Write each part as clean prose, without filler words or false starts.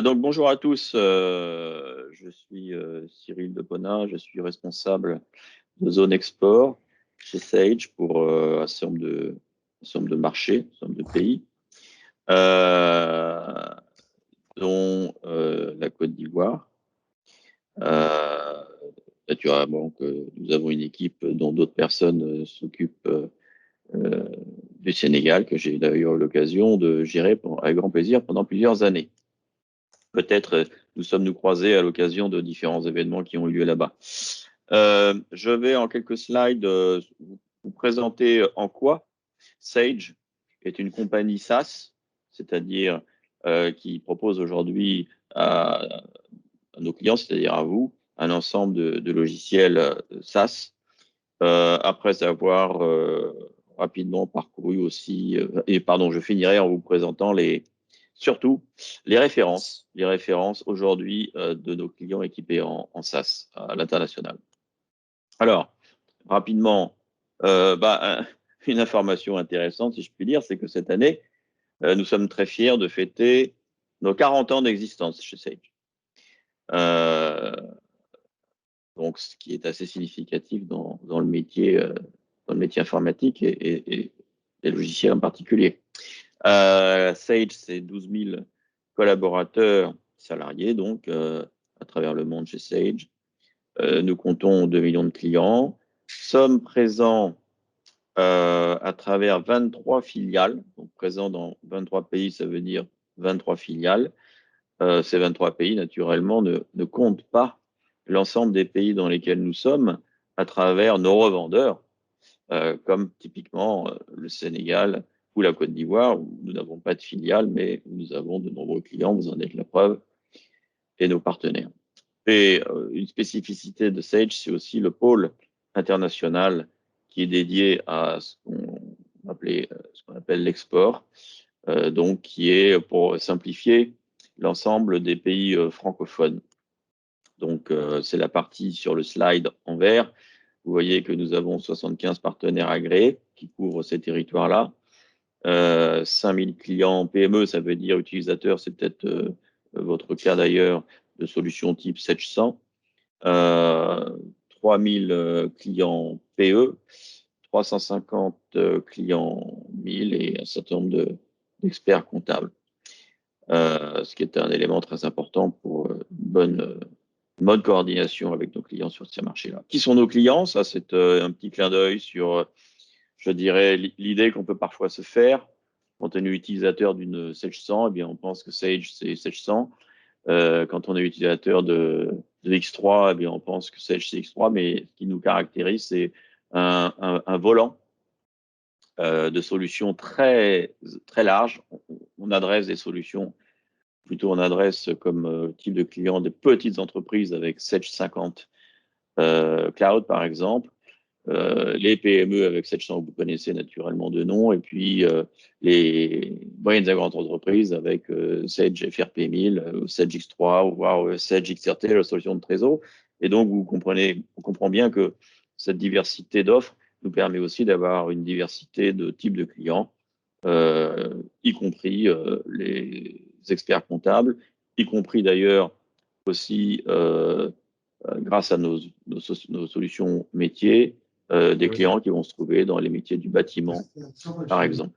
Donc bonjour à tous, je suis Cyril Depona, je suis responsable de zone export chez Sage pour un certain nombre de marchés, un certain nombre de pays, euh, dont la Côte d'Ivoire. Naturellement que nous avons une équipe dont d'autres personnes s'occupent du Sénégal, que j'ai d'ailleurs eu l'occasion de gérer avec grand plaisir pendant plusieurs années. Peut-être nous sommes-nous croisés à l'occasion de différents événements qui ont eu lieu là-bas. Je vais en quelques slides vous présenter en quoi Sage est une compagnie SaaS, c'est-à-dire qui propose aujourd'hui à nos clients, c'est-à-dire à vous, un ensemble de logiciels SaaS. Après avoir rapidement parcouru aussi, je finirai en vous présentant surtout les références aujourd'hui de nos clients équipés en SaaS à l'international. Alors, rapidement, une information intéressante, si je puis dire, c'est que cette année, nous sommes très fiers de fêter nos 40 ans d'existence chez Sage. Donc, ce qui est assez significatif dans le métier informatique et les logiciels en particulier. Sage, c'est 12 000 collaborateurs salariés, donc, à travers le monde chez Sage. Nous comptons 2 millions de clients. Sommes présents à travers 23 filiales. Donc, présents dans 23 pays, ça veut dire 23 filiales. Ces 23 pays, naturellement, ne comptent pas l'ensemble des pays dans lesquels nous sommes à travers nos revendeurs, comme typiquement le Sénégal ou la Côte d'Ivoire, où nous n'avons pas de filiale, mais où nous avons de nombreux clients, vous en êtes la preuve, et nos partenaires. Et une spécificité de Sage, c'est aussi le pôle international qui est dédié à ce qu'on appelle l'export, donc qui est, pour simplifier, l'ensemble des pays francophones. Donc, c'est la partie sur le slide en vert. Vous voyez que nous avons 75 partenaires agréés qui couvrent ces territoires-là. 5000 clients PME, ça veut dire utilisateurs, c'est peut-être votre cas d'ailleurs, de solutions type 700. 3000 clients PE, 350 clients 1000 et un certain nombre d'experts comptables. Ce qui est un élément très important pour une bonne coordination avec nos clients sur ces marchés-là. Qui sont nos clients? Ça, c'est un petit clin d'œil sur, je dirais, l'idée qu'on peut parfois se faire. Quand on est utilisateur d'une Sage 100, eh bien, on pense que Sage, c'est Sage 100. Quand on est utilisateur de X3, eh bien, on pense que Sage, c'est X3. Mais ce qui nous caractérise, c'est un volant de solutions très, très large. On adresse des solutions, plutôt on adresse comme type de client des petites entreprises avec Sage 50 Cloud, par exemple. Les PME avec Sage 100, vous connaissez naturellement de nom, et puis les moyennes et grandes entreprises avec Sage FRP 1000, Sage X3, voire Sage XRT, la solution de trésor. Et donc, on comprend bien que cette diversité d'offres nous permet aussi d'avoir une diversité de types de clients, y compris les experts comptables, y compris d'ailleurs aussi grâce à nos solutions métiers, des clients qui vont se trouver dans les métiers du bâtiment, par exemple.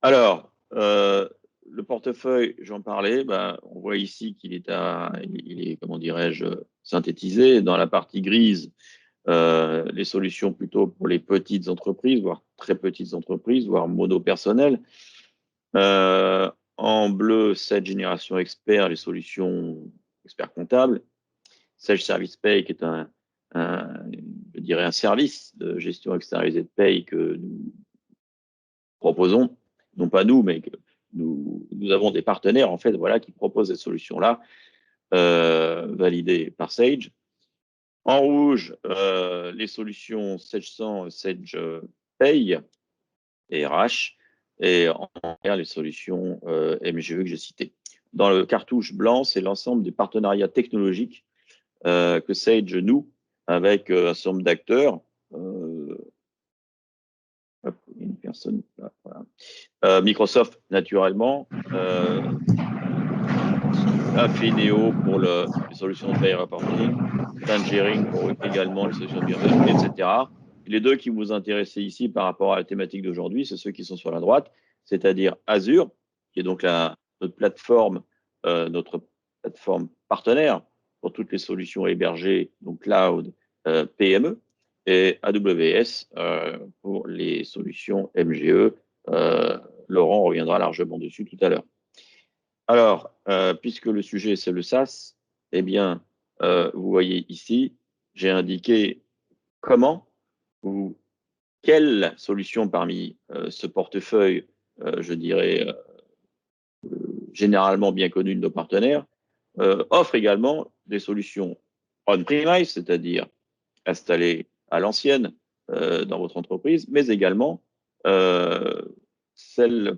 Alors, le portefeuille, j'en parlais, on voit ici qu'il est, comment dirais-je, synthétisé. Dans la partie grise, les solutions plutôt pour les petites entreprises, voire très petites entreprises, voire monopersonnelles. En bleu, cette génération expert, les solutions experts comptables. Sage Service Pay, qui est je dirais un service de gestion externalisée de paye que nous proposons, non pas nous, mais que nous avons des partenaires en fait, voilà, qui proposent cette solution-là, validée par Sage. En rouge, les solutions Sage 100, Sage Pay et RH, et en vert, les solutions MGE que j'ai citées. Dans le cartouche blanc, c'est l'ensemble des partenariats technologiques que Sage noue avec un certain nombre d'acteurs. Une personne là, voilà. Microsoft, naturellement. Affineo pour les solutions de pay reporting, Tangerine pour également les solutions de biométrie, etc. Les deux qui vous intéressaient ici par rapport à la thématique d'aujourd'hui, c'est ceux qui sont sur la droite, c'est-à-dire Azure, qui est donc notre plateforme partenaire pour toutes les solutions hébergées, donc cloud, PME, et AWS pour les solutions MGE. Laurent reviendra largement dessus tout à l'heure. Alors, puisque le sujet c'est le SaaS, eh bien, vous voyez ici, j'ai indiqué comment ou quelle solution parmi ce portefeuille, je dirais, généralement bien connu de nos partenaires, offre également des solutions on-premise, c'est-à-dire installées à l'ancienne dans votre entreprise, mais également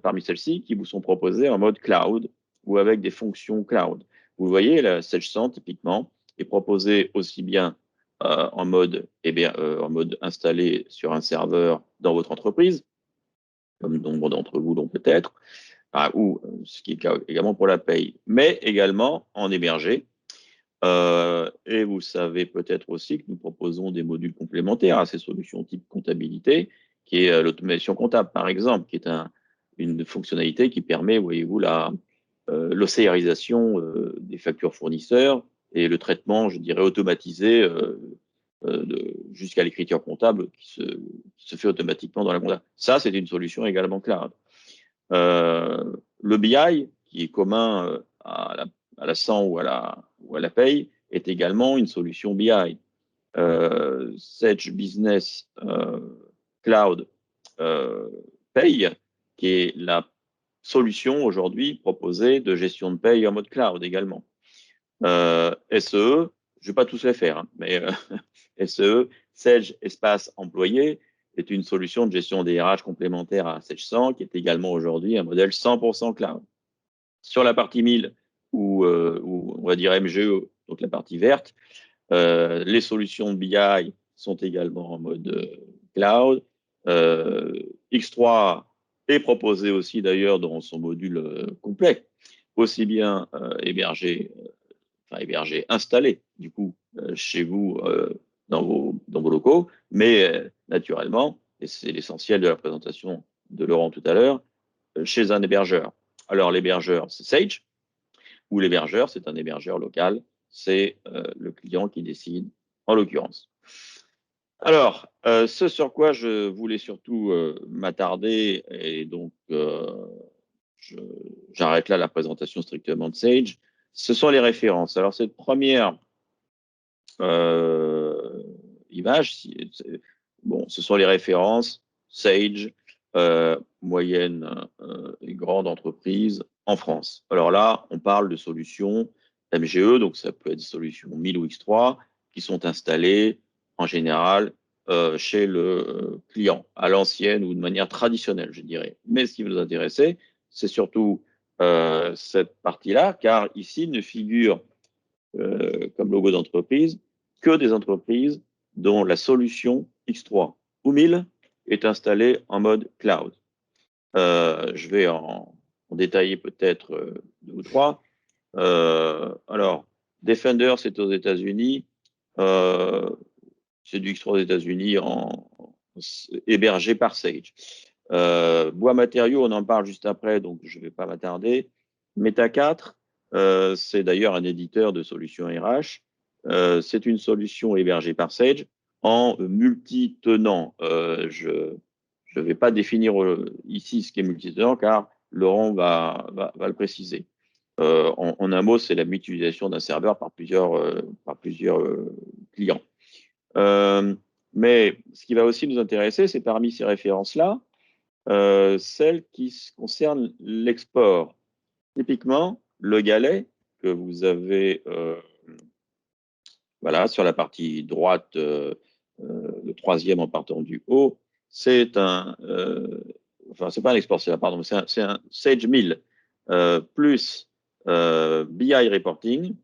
parmi celles-ci qui vous sont proposées en mode cloud ou avec des fonctions cloud. Vous voyez, la SageSAN, typiquement, est proposée aussi bien en mode installé sur un serveur dans votre entreprise, comme nombre d'entre vous l'ont peut-être, ou ce qui est le cas également pour la paye, mais également en hébergé. Et vous savez peut-être aussi que nous proposons des modules complémentaires à ces solutions type comptabilité, qui est l'automation comptable, par exemple, qui est une fonctionnalité qui permet, voyez-vous, l'OCRisation des factures fournisseurs et le traitement, je dirais, automatisé jusqu'à l'écriture comptable qui se fait automatiquement dans la compta. Ça, c'est une solution également cloud. Le BI, qui est commun à la SAN ou à la paye, est également une solution BI. Sage Business Cloud Paye, qui est la solution aujourd'hui proposée de gestion de paye en mode cloud également. SEE, je ne vais pas tous les faire, hein, mais SEE, Sage Espace Employé, est une solution de gestion des RH complémentaire à Sage 100, qui est également aujourd'hui un modèle 100% cloud. Sur la partie 1000, ou on va dire MGE, donc la partie verte, les solutions de BI sont également en mode cloud. X3 est proposé aussi d'ailleurs dans son module complet, aussi bien hébergé, installé du coup chez vous dans vos locaux, mais naturellement, et c'est l'essentiel de la présentation de Laurent tout à l'heure, chez un hébergeur. Alors l'hébergeur, c'est Sage, ou l'hébergeur, c'est un hébergeur local, c'est le client qui décide en l'occurrence. Alors, ce sur quoi je voulais surtout m'attarder, et donc j'arrête là la présentation strictement de Sage, ce sont les références. Alors, cette première image, ce sont les références Sage, moyenne et grande entreprise en France. Alors là, on parle de solutions MGE, donc ça peut être des solutions 1000 ou X3, qui sont installées en général chez le client, à l'ancienne ou de manière traditionnelle, je dirais. Mais ce qui va nous intéresser, c'est surtout cette partie-là, car ici ne figure comme logo d'entreprise que des entreprises dont la solution X3 ou 1000 est installée en mode cloud. Je vais en détailler peut-être deux ou trois. Alors, Defender, c'est aux États-Unis. C'est du X3 aux États-Unis hébergé par Sage. Bois Matériaux, on en parle juste après, donc je ne vais pas m'attarder. Meta 4, c'est d'ailleurs un éditeur de solutions RH. C'est une solution hébergée par Sage en multi-tenant. Je ne vais pas définir ici ce qu'est multi-tenant car Laurent va le préciser. En un mot, c'est la mutualisation d'un serveur par plusieurs clients. Mais ce qui va aussi nous intéresser, c'est parmi ces références-là, celles qui concernent l'export. Typiquement, le galet que vous avez sur la partie droite, le troisième en partant du haut, c'est c'est pas un export, c'est un Sage 1000 plus BI Reporting.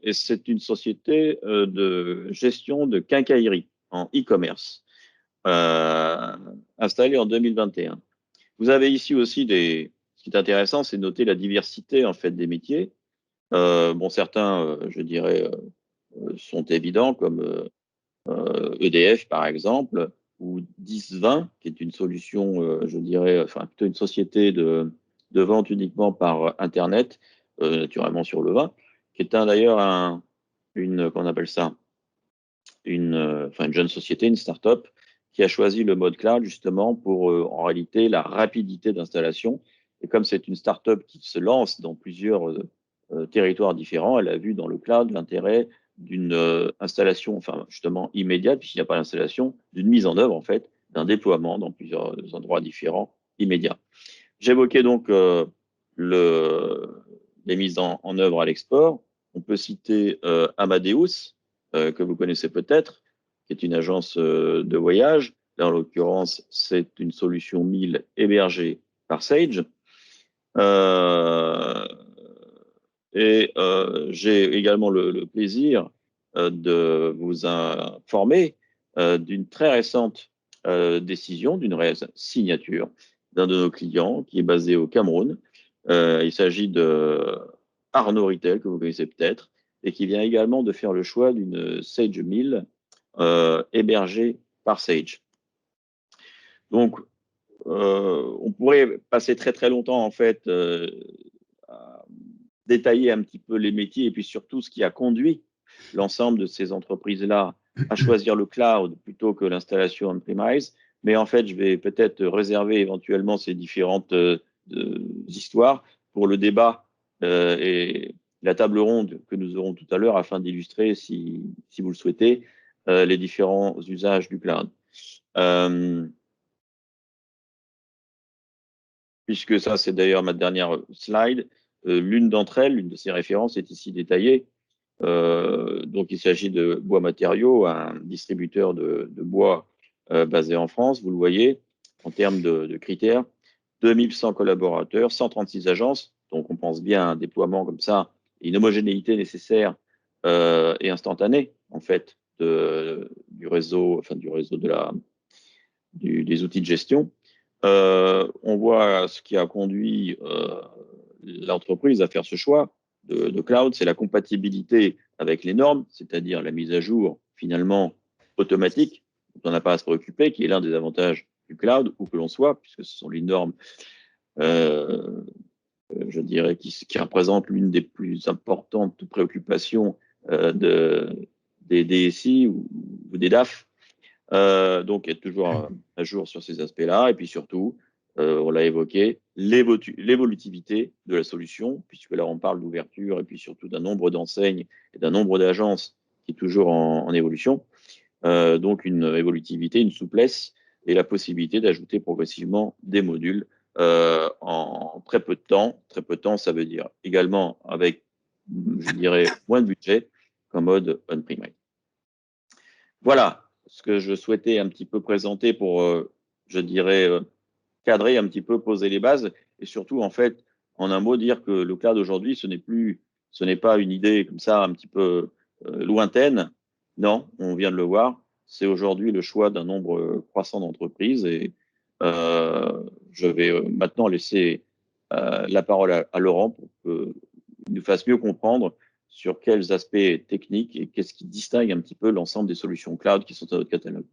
Et c'est une société de gestion de quincaillerie en e-commerce installée en 2021. Vous avez ici aussi ce qui est intéressant, c'est de noter la diversité en fait des métiers. Bon, certains, je dirais, sont évidents, comme EDF par exemple, ou 10-20, qui est une solution, je dirais, enfin plutôt une société de vente uniquement par Internet, naturellement sur le vin, qui est d'ailleurs qu'on appelle ça, une jeune société, une start-up, qui a choisi le mode cloud justement pour, en réalité, la rapidité d'installation. Et comme c'est une start-up qui se lance dans plusieurs territoires différents, elle a vu dans le cloud l'intérêt d'une installation, enfin justement immédiate, puisqu'il n'y a pas d'installation, d'une mise en œuvre en fait, d'un déploiement dans plusieurs endroits différents immédiats. J'évoquais donc les mises en œuvre à l'export. On peut citer Amadeus, que vous connaissez peut-être, qui est une agence de voyage. Là, en l'occurrence, c'est une solution 1000 hébergée par Sage. J'ai également le plaisir de vous informer d'une très récente décision, d'une récente signature d'un de nos clients qui est basé au Cameroun. Il s'agit de Arnaud Ritel, que vous connaissez peut-être, et qui vient également de faire le choix d'une Sage 1000 hébergée par Sage. Donc, on pourrait passer très très longtemps en fait à détailler un petit peu les métiers et puis surtout ce qui a conduit l'ensemble de ces entreprises-là à choisir le cloud plutôt que l'installation on-premise. Mais en fait, je vais peut-être réserver éventuellement ces différentes histoires pour le débat et la table ronde que nous aurons tout à l'heure afin d'illustrer, si vous le souhaitez, les différents usages du cloud. Puisque ça, c'est d'ailleurs ma dernière slide. L'une d'entre elles, l'une de ces références est ici détaillée. Donc, il s'agit de Bois Matériaux, un distributeur de bois basé en France, vous le voyez, en termes de critères. 2100 collaborateurs, 136 agences, donc on pense bien à un déploiement comme ça, une homogénéité nécessaire et instantanée, en fait, du réseau des outils de gestion. On voit ce qui a conduit l'entreprise à faire ce choix de cloud, c'est la compatibilité avec les normes, c'est-à-dire la mise à jour finalement automatique, dont on n'a pas à se préoccuper, qui est l'un des avantages du cloud, où que l'on soit, puisque ce sont les normes, je dirais, qui représentent l'une des plus importantes préoccupations des DSI ou des DAF. Donc, être toujours à jour sur ces aspects-là. Et puis surtout, on l'a évoqué, l'évolutivité de la solution, puisque là, on parle d'ouverture et puis surtout d'un nombre d'enseignes et d'un nombre d'agences qui est toujours en évolution. Donc, une évolutivité, une souplesse et la possibilité d'ajouter progressivement des modules en très peu de temps. Très peu de temps, ça veut dire également avec, je dirais, moins de budget qu'en mode on-premise. Voilà ce que je souhaitais un petit peu présenter pour, je dirais, cadrer un petit peu, poser les bases et surtout, en fait, en un mot, dire que le cloud aujourd'hui, ce n'est pas une idée comme ça un petit peu lointaine. Non, on vient de le voir. C'est aujourd'hui le choix d'un nombre croissant d'entreprises et je vais maintenant laisser la parole à Laurent pour qu'il nous fasse mieux comprendre sur quels aspects techniques et qu'est-ce qui distingue un petit peu l'ensemble des solutions cloud qui sont à notre catalogue.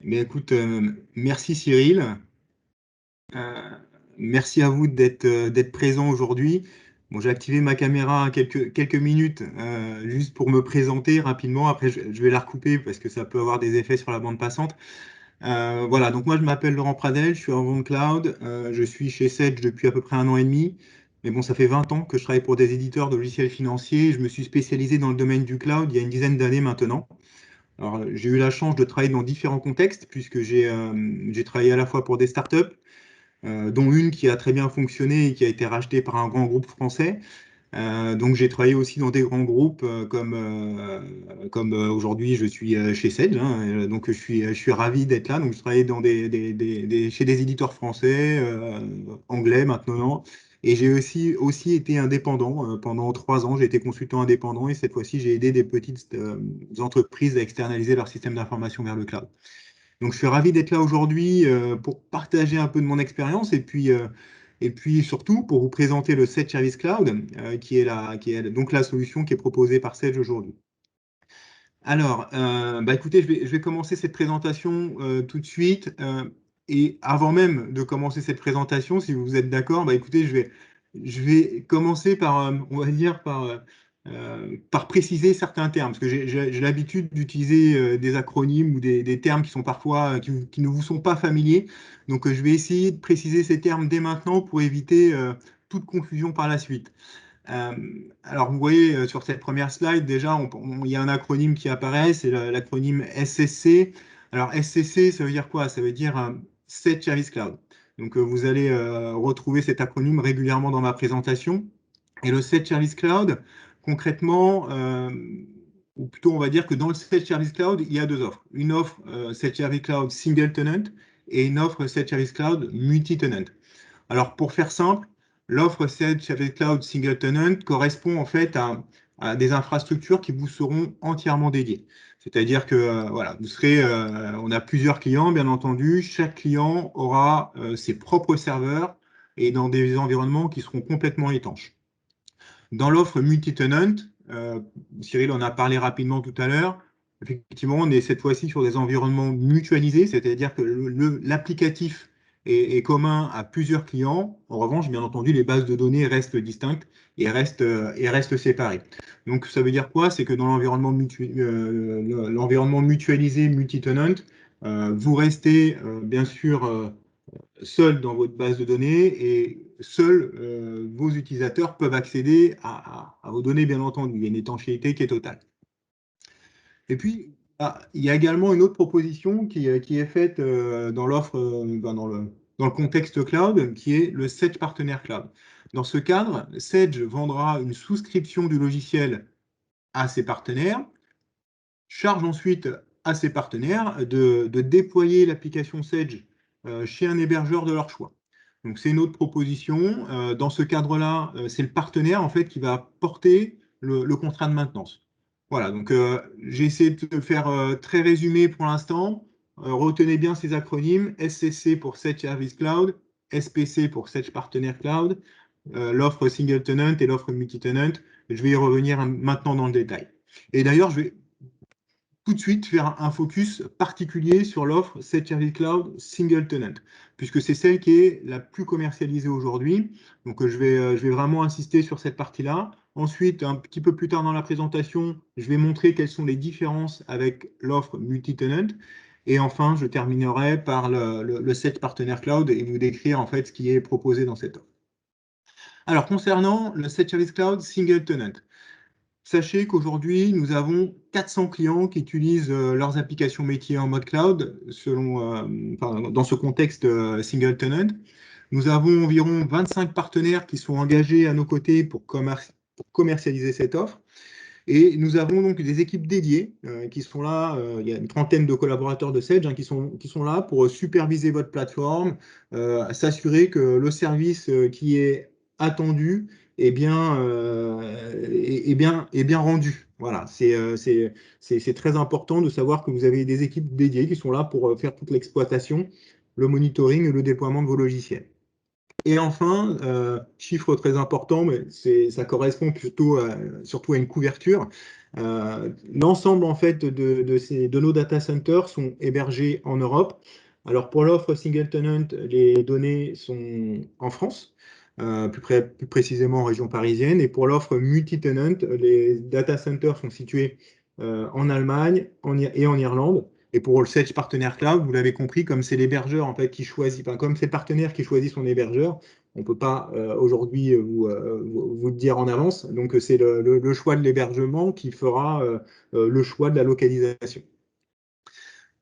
Mais écoute, merci Cyril. Merci à vous d'être présent aujourd'hui. Bon, j'ai activé ma caméra quelques minutes juste pour me présenter rapidement. Après, je vais la recouper parce que ça peut avoir des effets sur la bande passante. Voilà, donc moi je m'appelle Laurent Pradel, je suis en vente cloud. Je suis chez Sage depuis à peu près 1 an et demi. Mais bon, ça fait 20 ans que je travaille pour des éditeurs de logiciels financiers. Je me suis spécialisé dans le domaine du cloud il y a une dizaine d'années maintenant. Alors, j'ai eu la chance de travailler dans différents contextes puisque j'ai travaillé à la fois pour des startups, dont une qui a très bien fonctionné et qui a été rachetée par un grand groupe français. Donc j'ai travaillé aussi dans des grands groupes comme aujourd'hui je suis chez Sage, hein, donc je suis ravi d'être là. Donc je travaille dans chez des éditeurs français, anglais maintenant. Et j'ai aussi été indépendant pendant 3 ans. J'ai été consultant indépendant et cette fois-ci j'ai aidé des petites entreprises à externaliser leur système d'information vers le cloud. Donc, je suis ravi d'être là aujourd'hui pour partager un peu de mon expérience et puis surtout pour vous présenter le Sage Service Cloud, qui est donc la solution qui est proposée par Sage aujourd'hui. Alors, bah écoutez, je vais commencer cette présentation tout de suite. Et avant même de commencer cette présentation, si vous êtes d'accord, bah écoutez, je vais commencer par, on va dire, par préciser certains termes, parce que j'ai l'habitude d'utiliser des acronymes ou des termes qui sont parfois, qui ne vous sont pas familiers. Donc, je vais essayer de préciser ces termes dès maintenant pour éviter toute confusion par la suite. Euh, alors, vous voyez sur cette première slide, déjà, il y a un acronyme qui apparaît, c'est l'acronyme SSC. Alors, SCC, ça veut dire quoi? Ça veut dire State Service Cloud. Donc, vous allez retrouver cet acronyme régulièrement dans ma présentation. Et le State Service Cloud, concrètement, ou plutôt, on va dire que dans le State Service Cloud, il y a deux offres. Une offre State Service Cloud Single Tenant et une offre State Service Cloud Multi-Tenant. Alors, pour faire simple, l'offre Sage Service Cloud Single Tenant correspond en fait à des infrastructures qui vous seront entièrement dédiées. C'est-à-dire que voilà, on a plusieurs clients, bien entendu. Chaque client aura ses propres serveurs et dans des environnements qui seront complètement étanches. Dans l'offre multi-tenant, Cyril en a parlé rapidement tout à l'heure. Effectivement, on est cette fois-ci sur des environnements mutualisés, c'est-à-dire que l'applicatif est commun à plusieurs clients. En revanche, bien entendu, les bases de données restent distinctes et restent séparées. Donc, ça veut dire quoi? C'est que dans l'environnement mutualisé multi-tenant, vous restez bien sûr seul dans votre base de données et seuls vos utilisateurs peuvent accéder à vos données, bien entendu. Il y a une étanchéité qui est totale. Et puis, il y a également une autre proposition qui est faite dans l'offre, dans le contexte cloud, qui est le Sage Partner Cloud. Dans ce cadre, Sage vendra une souscription du logiciel à ses partenaires, charge ensuite à ses partenaires de déployer l'application Sage chez un hébergeur de leur choix. Donc, c'est une autre proposition. Dans ce cadre-là, c'est le partenaire en fait qui va porter le contrat de maintenance. Voilà, donc j'ai essayé de le faire très résumé pour l'instant. Retenez bien ces acronymes: SCC pour Sage Service Cloud, SPC pour Sage Partner Cloud, l'offre single tenant et l'offre multi-tenant. Je vais y revenir maintenant dans le détail. Et d'ailleurs, je vais tout de suite faire un focus particulier sur l'offre Sage Service Cloud Single Tenant, puisque c'est celle qui est la plus commercialisée aujourd'hui. Donc, je vais vraiment insister sur cette partie-là. Ensuite, un petit peu plus tard dans la présentation, je vais montrer quelles sont les différences avec l'offre multi-tenant. Et enfin, je terminerai par le Sage Partner Cloud et vous décrire en fait ce qui est proposé dans cette offre. Alors, concernant le Sage Service Cloud Single Tenant, sachez qu'aujourd'hui, nous avons 400 clients qui utilisent leurs applications métiers en mode cloud dans ce contexte single tenant. Nous avons environ 25 partenaires qui sont engagés à nos côtés pour commercialiser cette offre. Et nous avons donc des équipes dédiées qui sont là. Il y a une trentaine de collaborateurs de Sage qui sont là pour superviser votre plateforme, s'assurer que le service qui est attendu est bien rendu. Voilà, c'est très important de savoir que vous avez des équipes dédiées qui sont là pour faire toute l'exploitation, le monitoring et le déploiement de vos logiciels. Et enfin, chiffre très important, mais ça correspond surtout à une couverture. L'ensemble en fait de nos data centers sont hébergés en Europe. Alors pour l'offre single tenant, les données sont en France, plus précisément en région parisienne. Et pour l'offre multi-tenant, les data centers sont situés en Allemagne et en Irlande. Et pour le Sage Partner Cloud, vous l'avez compris, comme c'est l'hébergeur en fait qui choisit, enfin, comme c'est le partenaire qui choisit son hébergeur, on ne peut pas aujourd'hui vous le dire en avance. Donc c'est le choix de l'hébergement qui fera le choix de la localisation.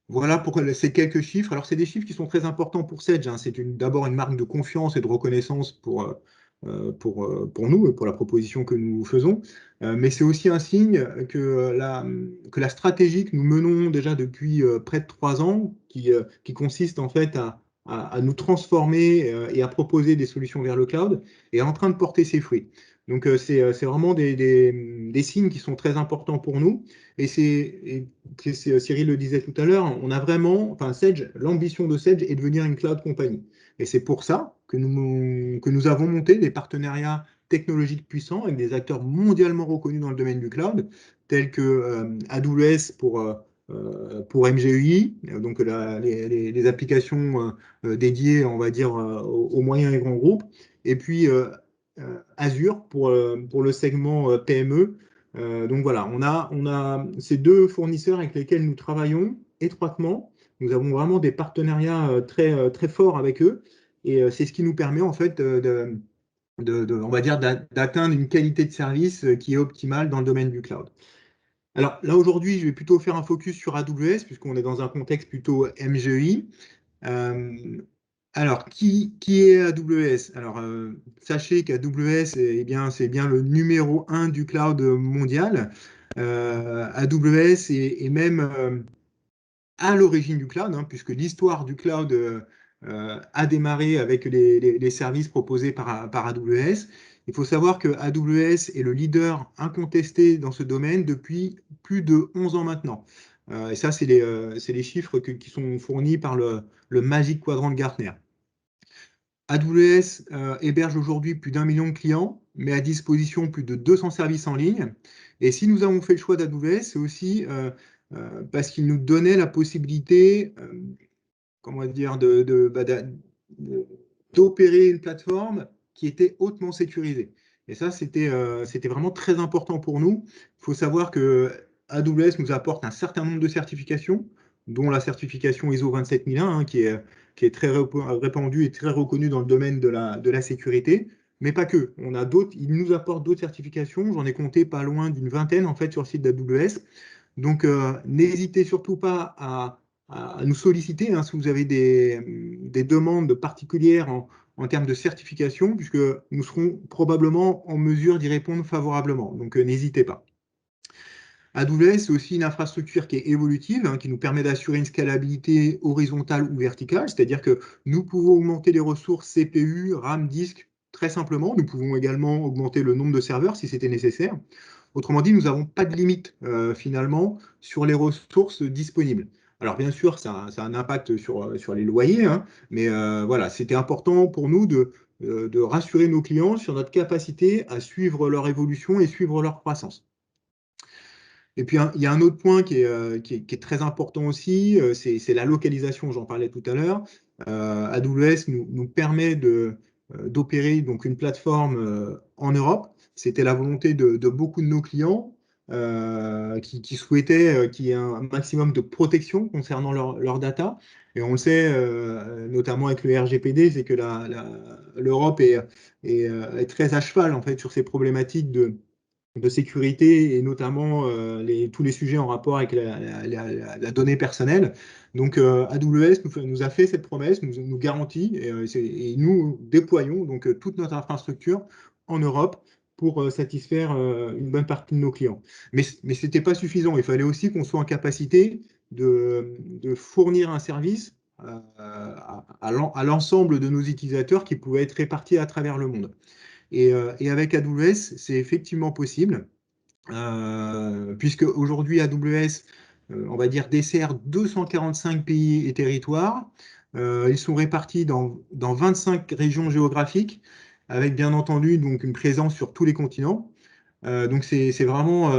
Voilà pour ces quelques chiffres. Alors, c'est des chiffres qui sont très importants pour Sage, hein. C'est d'abord une marque de confiance et de reconnaissance pour nous et pour la proposition que nous faisons. Mais c'est aussi un signe que la stratégie que nous menons déjà depuis près de 3 ans, qui consiste en fait à nous transformer et à proposer des solutions vers le cloud, est en train de porter ses fruits. Donc, c'est vraiment des signes qui sont très importants pour nous. Cyril le disait tout à l'heure, on a vraiment, enfin, Sage, l'ambition de Sage est de devenir une cloud compagnie. Et c'est pour ça que nous avons monté des partenariats technologiques puissants avec des acteurs mondialement reconnus dans le domaine du cloud, tels que AWS pour MGEI, donc les applications dédiées, on va dire, aux moyens et grands groupes. Et puis, Azure pour le segment PME. Donc voilà, on a ces deux fournisseurs avec lesquels nous travaillons étroitement. Nous avons vraiment des partenariats très forts avec eux. Et c'est ce qui nous permet en fait on va dire, d'atteindre une qualité de service qui est optimale dans le domaine du cloud. Alors là, aujourd'hui, je vais plutôt faire un focus sur AWS, puisqu'on est dans un contexte plutôt MGI. Euh, alors, qui est AWS? Alors, sachez qu'AWS, c'est bien le numéro un du cloud mondial. AWS est même à l'origine du cloud, hein, puisque l'histoire du cloud a démarré avec les services proposés par AWS. Il faut savoir que AWS est le leader incontesté dans ce domaine depuis plus de 11 ans maintenant. Et ça, c'est les chiffres qui sont fournis par le Magic Quadrant de Gartner. AWS héberge aujourd'hui plus d'1 million de clients, met à disposition plus de 200 services en ligne. Et si nous avons fait le choix d'AWS, c'est aussi parce qu'il nous donnait la possibilité, comment dire, d'opérer une plateforme qui était hautement sécurisée. Et ça, c'était vraiment très important pour nous. Il faut savoir que AWS nous apporte un certain nombre de certifications, dont la certification ISO 27001, hein, qui est très répandue et très reconnue dans le domaine de la sécurité. Mais pas que. On a d'autres, ils nous apportent d'autres certifications. J'en ai compté pas loin d'une vingtaine en fait sur le site d'AWS. Donc, n'hésitez surtout pas à nous solliciter hein, si vous avez des demandes particulières en termes de certification, puisque nous serons probablement en mesure d'y répondre favorablement. Donc, n'hésitez pas. AWS, c'est aussi une infrastructure qui est évolutive, hein, qui nous permet d'assurer une scalabilité horizontale ou verticale, c'est-à-dire que nous pouvons augmenter les ressources CPU, RAM, disque très simplement. Nous pouvons également augmenter le nombre de serveurs si c'était nécessaire. Autrement dit, nous n'avons pas de limite finalement sur les ressources disponibles. Alors bien sûr, ça a un impact sur les loyers, hein, mais voilà, c'était important pour nous de rassurer nos clients sur notre capacité à suivre leur évolution et suivre leur croissance. Et puis, il y a un autre point qui est très important aussi, c'est la localisation, j'en parlais tout à l'heure. AWS nous permet d'opérer donc une plateforme en Europe. C'était la volonté de beaucoup de nos clients qui souhaitaient qu'il y ait un maximum de protection concernant leur data. Et on le sait, notamment avec le RGPD, c'est que l'Europe est très à cheval en fait, sur ces problématiques de sécurité et notamment tous les sujets en rapport avec la donnée personnelle. Donc AWS nous a fait cette promesse, nous garantit et nous déployons donc toute notre infrastructure en Europe pour satisfaire une bonne partie de nos clients. Mais ce n'était pas suffisant, il fallait aussi qu'on soit en capacité de fournir un service à l'ensemble de nos utilisateurs qui pouvaient être répartis à travers le monde. Et avec AWS, c'est effectivement possible, puisque aujourd'hui AWS, on va dire, dessert 245 pays et territoires. Ils sont répartis dans 25 régions géographiques, avec bien entendu donc, une présence sur tous les continents. Donc c'est vraiment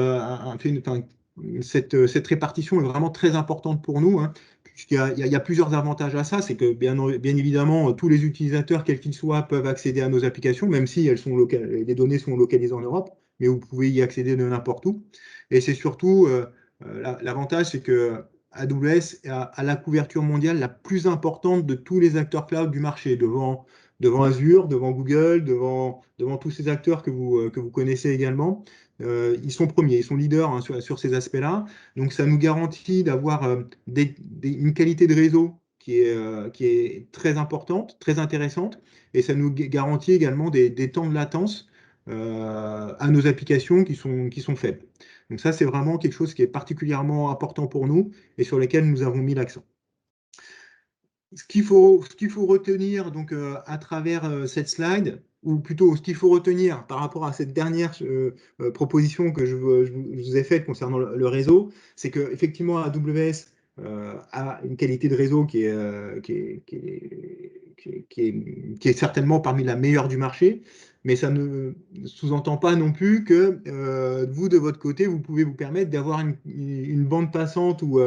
cette répartition est vraiment très importante pour nous, hein, puisqu'il y a plusieurs avantages à ça. C'est que bien évidemment, tous les utilisateurs, quels qu'ils soient, peuvent accéder à nos applications, même si les données sont localisées en Europe, mais vous pouvez y accéder de n'importe où. Et c'est surtout, l'avantage, c'est que AWS a la couverture mondiale la plus importante de tous les acteurs cloud du marché, devant Azure, devant Google, devant tous ces acteurs que vous connaissez également. Ils sont premiers, ils sont leaders hein, sur ces aspects-là. Donc, ça nous garantit d'avoir une qualité de réseau qui est très importante, très intéressante, et ça nous garantit également des temps de latence à nos applications qui sont faibles. Donc ça, c'est vraiment quelque chose qui est particulièrement important pour nous et sur lequel nous avons mis l'accent. Ce qu'il faut retenir donc, à travers cette slide, ou plutôt ce qu'il faut retenir par rapport à cette dernière proposition que je vous ai faite concernant le réseau, c'est qu'effectivement AWS a une qualité de réseau qui est certainement parmi la meilleure du marché, mais ça ne sous-entend pas non plus que vous, de votre côté, vous pouvez vous permettre d'avoir une bande passante ou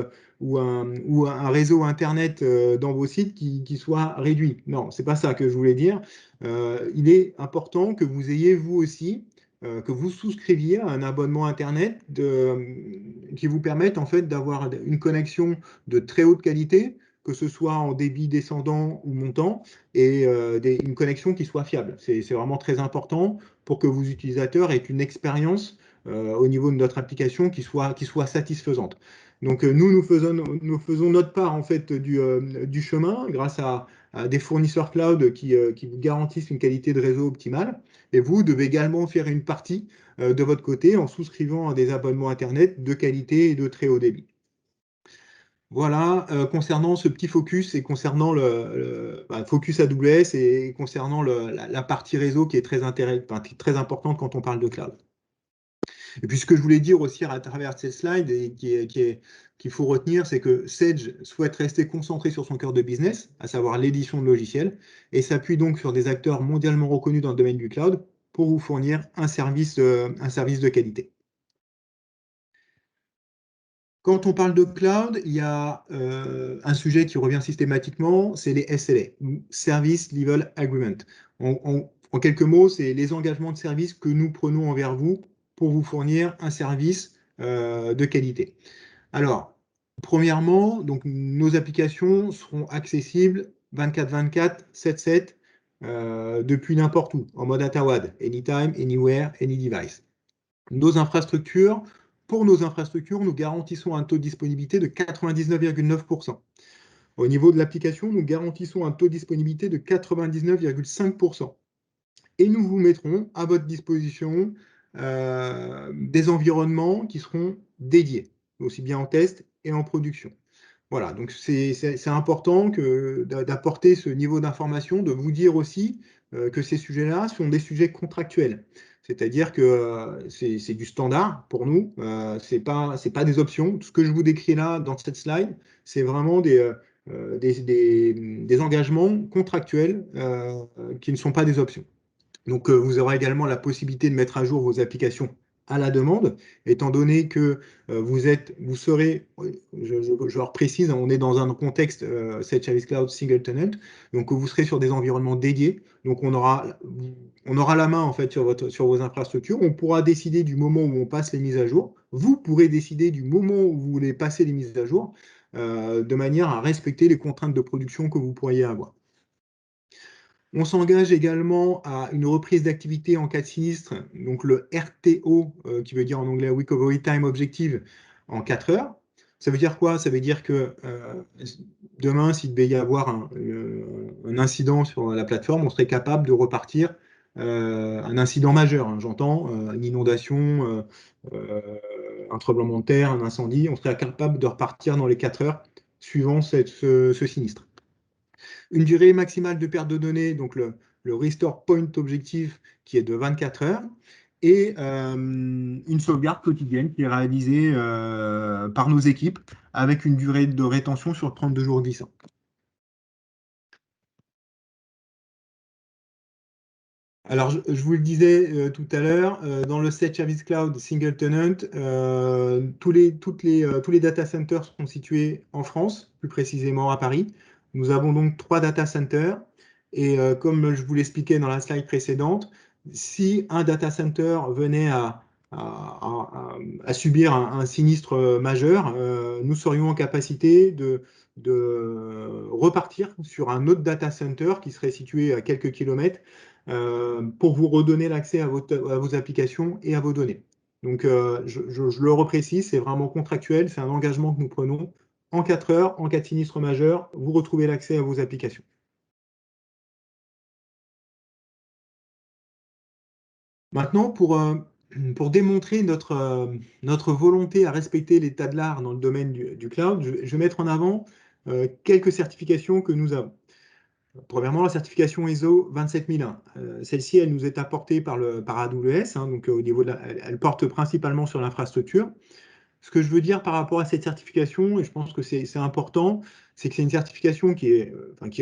un réseau Internet dans vos sites qui soit réduit. Non, c'est pas ça que je voulais dire. Il est important que vous ayez, vous aussi, que vous souscriviez à un abonnement Internet qui vous permette en fait d'avoir une connexion de très haute qualité, que ce soit en débit descendant ou montant, et une connexion qui soit fiable. C'est vraiment très important pour que vos utilisateurs aient une expérience au niveau de notre application qui soit satisfaisante. Donc nous faisons notre part en fait du chemin grâce à des fournisseurs cloud qui vous garantissent une qualité de réseau optimale. Et vous devez également faire une partie de votre côté en souscrivant à des abonnements Internet de qualité et de très haut débit. Voilà, concernant ce petit focus et concernant le focus AWS et concernant la partie réseau qui est très importante quand on parle de cloud. Et puis ce que je voulais dire aussi à travers cette slide et qu'il faut retenir, c'est que Sage souhaite rester concentré sur son cœur de business, à savoir l'édition de logiciels, et s'appuie donc sur des acteurs mondialement reconnus dans le domaine du cloud pour vous fournir un service de qualité. Quand on parle de cloud, il y a un sujet qui revient systématiquement, c'est les SLA, Service Level Agreement. En quelques mots, c'est les engagements de service que nous prenons envers vous pour vous fournir un service de qualité. Alors, premièrement, donc, nos applications seront accessibles 24/24, 7/7, depuis n'importe où, en mode ATAWAD, Anytime, Anywhere, Any Device. Pour nos infrastructures, nous garantissons un taux de disponibilité de 99,9%. Au niveau de l'application, nous garantissons un taux de disponibilité de 99,5%. Et nous vous mettrons à votre disposition des environnements qui seront dédiés, aussi bien en test et en production. Voilà, donc c'est important d'apporter ce niveau d'information, de vous dire aussi que ces sujets-là sont des sujets contractuels. C'est-à-dire que c'est du standard pour nous, c'est pas des options. Tout ce que je vous décris là dans cette slide, c'est vraiment des engagements contractuels qui ne sont pas des options. Donc, vous aurez également la possibilité de mettre à jour vos applications à la demande, étant donné que vous serez, je leur précise, on est dans un contexte Sage Service Cloud Single Tenant, donc vous serez sur des environnements dédiés, donc on aura la main en fait sur vos infrastructures, on pourra décider du moment où on passe les mises à jour, vous pourrez décider du moment où vous voulez passer les mises à jour, de manière à respecter les contraintes de production que vous pourriez avoir. On s'engage également à une reprise d'activité en cas de sinistre, donc le RTO, qui veut dire en anglais Recovery Time Objective, en 4 heures. Ça veut dire quoi? Ça veut dire que demain, s'il devait y avoir un incident sur la plateforme, on serait capable de repartir un incident majeur, hein, j'entends, une inondation, un tremblement de terre, un incendie, on serait capable de repartir dans les 4 heures suivant ce sinistre. Une durée maximale de perte de données, donc le Restore Point objectif qui est de 24 heures, et une sauvegarde quotidienne qui est réalisée par nos équipes avec une durée de rétention sur 32 jours glissants. Alors, je vous le disais tout à l'heure, dans le Sage Service Cloud Single Tenant, tous les data centers sont situés en France, plus précisément à Paris. Nous avons donc 3 data centers. Et comme je vous l'expliquais dans la slide précédente, si un data center venait à subir un sinistre majeur, nous serions en capacité de repartir sur un autre data center qui serait situé à quelques kilomètres pour vous redonner l'accès à vos applications et à vos données. Donc, je le reprécise, c'est vraiment contractuel, c'est un engagement que nous prenons. En 4 heures, en cas de sinistre majeur, vous retrouvez l'accès à vos applications. Maintenant, pour démontrer notre volonté à respecter l'état de l'art dans le domaine du cloud, je vais mettre en avant quelques certifications que nous avons. Premièrement, la certification ISO 27001. Celle-ci, elle nous est apportée par AWS, hein, donc au niveau elle porte principalement sur l'infrastructure. Ce que je veux dire par rapport à cette certification, et je pense que c'est important, c'est que c'est une certification qui est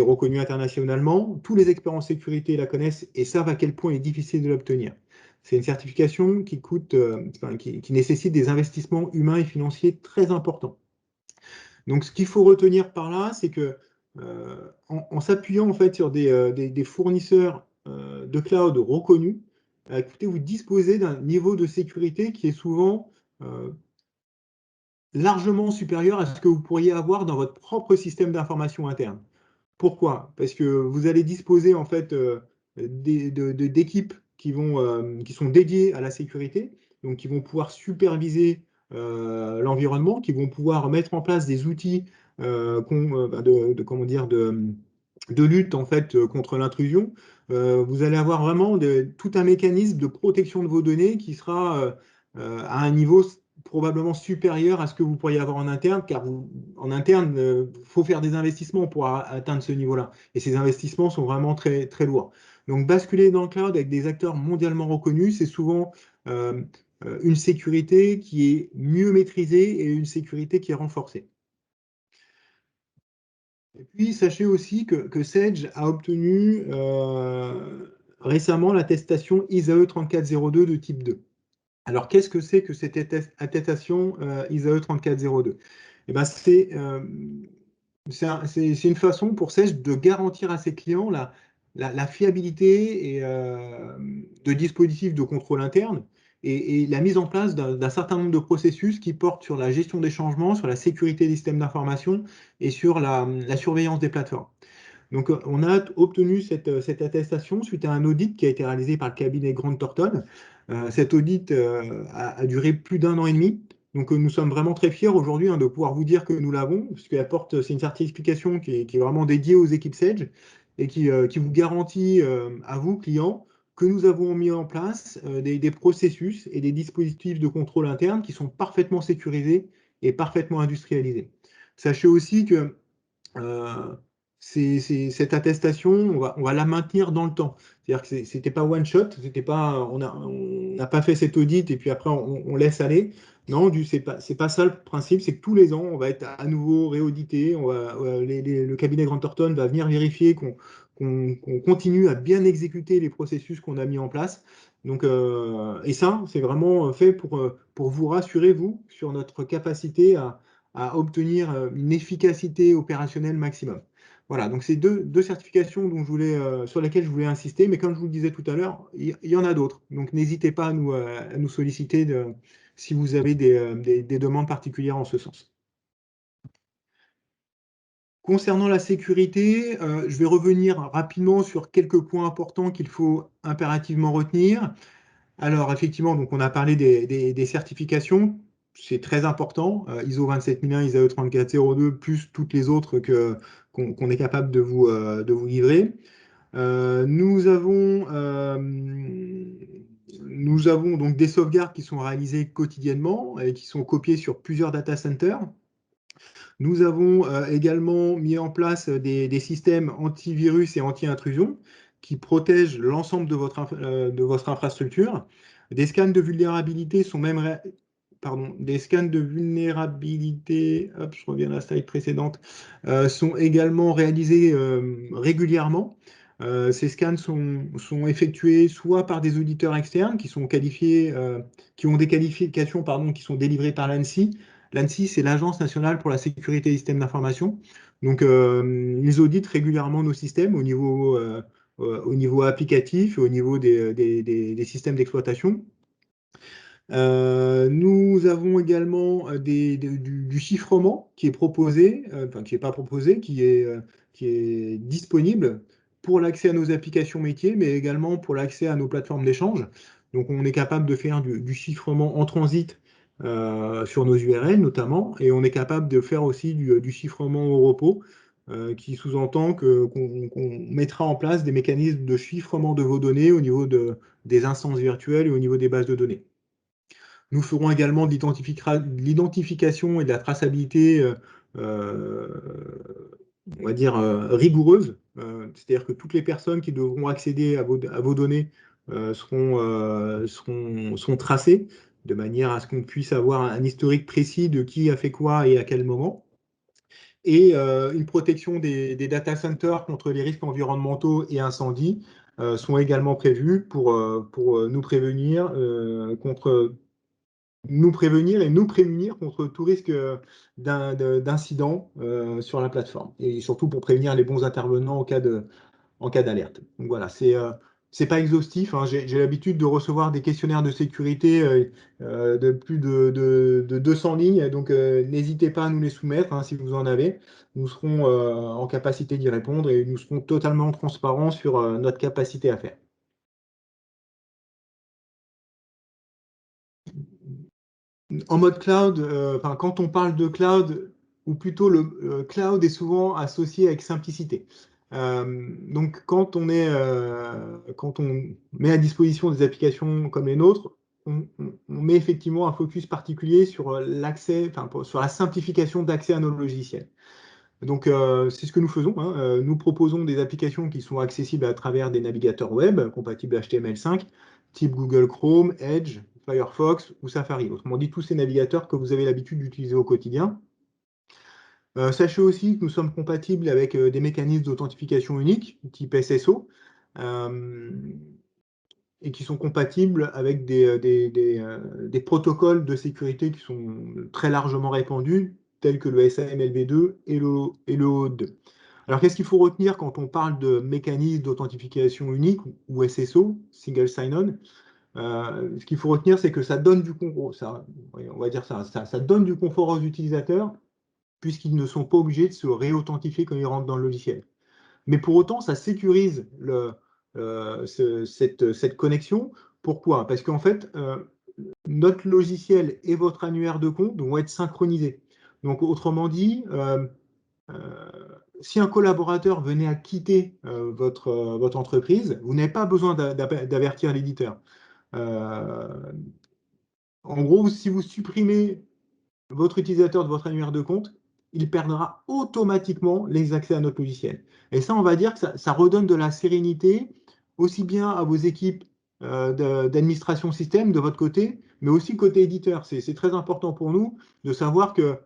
reconnue internationalement. Tous les experts en sécurité la connaissent et savent à quel point il est difficile de l'obtenir. C'est une certification qui coûte, qui nécessite des investissements humains et financiers très importants. Donc, ce qu'il faut retenir par là, c'est que en s'appuyant en fait sur des fournisseurs de cloud reconnus, écoutez, vous disposez d'un niveau de sécurité qui est souvent largement supérieur à ce que vous pourriez avoir dans votre propre système d'information interne. Pourquoi? Parce que vous allez disposer en fait d'équipes qui sont dédiées à la sécurité, donc qui vont pouvoir superviser l'environnement, qui vont pouvoir mettre en place des outils comment dire, de lutte en fait contre l'intrusion. Vous allez avoir vraiment tout un mécanisme de protection de vos données qui sera à un niveau probablement supérieur à ce que vous pourriez avoir en interne, car en interne, il faut faire des investissements pour atteindre ce niveau-là. Et ces investissements sont vraiment très, très lourds. Donc, basculer dans le cloud avec des acteurs mondialement reconnus, c'est souvent une sécurité qui est mieux maîtrisée et une sécurité qui est renforcée. Et puis, sachez aussi que Sage a obtenu récemment l'attestation ISAE 3402 de type 2. Alors, qu'est-ce que c'est que cette attestation ISAE 3402? Eh ben, c'est une façon pour Sage de garantir à ses clients la fiabilité de dispositifs de contrôle interne et la mise en place d'un certain nombre de processus qui portent sur la gestion des changements, sur la sécurité des systèmes d'information et sur la surveillance des plateformes. Donc, on a obtenu cette attestation suite à un audit qui a été réalisé par le cabinet Grant Thornton. Cet audit a duré plus d'un an et demi. Donc, nous sommes vraiment très fiers aujourd'hui de pouvoir vous dire que nous l'avons, puisqu'elle porte, c'est une certification qui est vraiment dédiée aux équipes Sage et qui vous garantit à vous, clients, que nous avons mis en place des processus et des dispositifs de contrôle interne qui sont parfaitement sécurisés et parfaitement industrialisés. Sachez aussi que euh, cette attestation, on va la maintenir dans le temps. C'est-à-dire que c'était pas one shot, c'était pas, on n'a pas fait cet audit et puis après on laisse aller. Non, c'est pas ça le principe, c'est que tous les ans, on va être à nouveau réaudité. Le cabinet Grant Thornton va venir vérifier qu'on continue à bien exécuter les processus qu'on a mis en place. Donc, et ça, c'est vraiment fait pour vous rassurer, vous, sur notre capacité à obtenir une efficacité opérationnelle maximum. Voilà, donc c'est deux certifications sur lesquelles je voulais insister, mais comme je vous le disais tout à l'heure, il y en a d'autres. Donc n'hésitez pas à nous solliciter si vous avez des demandes particulières en ce sens. Concernant la sécurité, je vais revenir rapidement sur quelques points importants qu'il faut impérativement retenir. Alors, effectivement, donc on a parlé des certifications, c'est très important, ISO 27001, ISAE 3402, plus toutes les autres qu'on est capable de vous livrer. Nous avons donc des sauvegardes qui sont réalisées quotidiennement et qui sont copiées sur plusieurs data centers. Nous avons également mis en place des systèmes antivirus et anti-intrusion qui protègent l'ensemble de votre infrastructure. Des scans de vulnérabilité sont même des scans de vulnérabilité, hop, je reviens à la slide précédente, sont également réalisés régulièrement. Ces scans sont effectués soit par des auditeurs externes qui sont qualifiés, qui ont des qualifications qui sont délivrées par l'ANSSI. L'ANSSI, c'est l'Agence nationale pour la sécurité des systèmes d'information. Donc, ils auditent régulièrement nos systèmes au niveau applicatif, au niveau des systèmes d'exploitation. Nous avons également du chiffrement qui est proposé, enfin qui n'est pas proposé, qui est disponible pour l'accès à nos applications métiers, mais également pour l'accès à nos plateformes d'échange. Donc on est capable de faire du chiffrement en transit sur nos URL notamment, et on est capable de faire aussi du chiffrement au repos, qui sous-entend qu'on mettra en place des mécanismes de chiffrement de vos données au niveau des instances virtuelles et au niveau des bases de données. Nous ferons également de l'identification et de la traçabilité, on va dire, rigoureuse c'est-à-dire que toutes les personnes qui devront accéder à vos données seront tracées, de manière à ce qu'on puisse avoir un historique précis de qui a fait quoi et à quel moment. Et une protection des data centers contre les risques environnementaux et incendies sont également prévus pour nous prévenir et nous prémunir contre tout risque d'incident sur la plateforme. Et surtout pour prévenir les bons intervenants en cas d'alerte. Donc voilà, c'est pas exhaustif, hein. J'ai l'habitude de recevoir des questionnaires de sécurité de plus de 200 lignes, donc n'hésitez pas à nous les soumettre hein, si vous en avez. Nous serons en capacité d'y répondre et nous serons totalement transparents sur notre capacité à faire. En mode cloud, quand on parle de cloud, ou plutôt le cloud est souvent associé avec simplicité. Donc quand quand on met à disposition des applications comme les nôtres, on met effectivement un focus particulier sur l'accès, sur la simplification d'accès à nos logiciels. Donc c'est ce que nous faisons, hein. Nous proposons des applications qui sont accessibles à travers des navigateurs web compatibles HTML5, type Google Chrome, Edge, Firefox ou Safari. Autrement dit, tous ces navigateurs que vous avez l'habitude d'utiliser au quotidien. Sachez aussi que nous sommes compatibles avec des mécanismes d'authentification uniques, type SSO, et qui sont compatibles avec des protocoles de sécurité qui sont très largement répandus, tels que le SAMLv2 et le OAuth2. Alors, qu'est-ce qu'il faut retenir quand on parle de mécanisme d'authentification unique, ou SSO, Single Sign-On? Ce qu'il faut retenir, c'est que ça donne du confort, on va dire ça donne du confort aux utilisateurs, puisqu'ils ne sont pas obligés de se réauthentifier quand ils rentrent dans le logiciel. Mais pour autant, ça sécurise cette connexion. Pourquoi? Parce qu'en fait, notre logiciel et votre annuaire de compte vont être synchronisés. Donc, autrement dit, si un collaborateur venait à quitter votre entreprise, vous n'avez pas besoin d'avertir l'éditeur. En gros, si vous supprimez votre utilisateur de votre annuaire de compte, il perdra automatiquement les accès à notre logiciel. Et ça, on va dire que ça redonne de la sérénité, aussi bien à vos équipes d'administration système de votre côté, mais aussi côté éditeur. C'est très important pour nous de savoir qu'il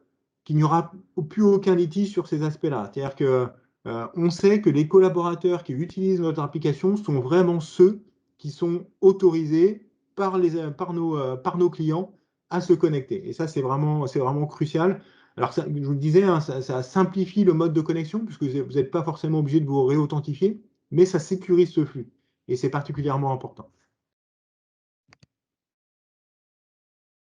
n'y aura plus aucun litige sur ces aspects-là. C'est-à-dire que on sait que les collaborateurs qui utilisent notre application sont vraiment ceux qui sont autorisés par nos clients à se connecter. Et ça, c'est vraiment crucial. Alors, ça, je vous le disais, hein, ça simplifie le mode de connexion, puisque vous n'êtes pas forcément obligé de vous réauthentifier, mais ça sécurise ce flux. Et c'est particulièrement important.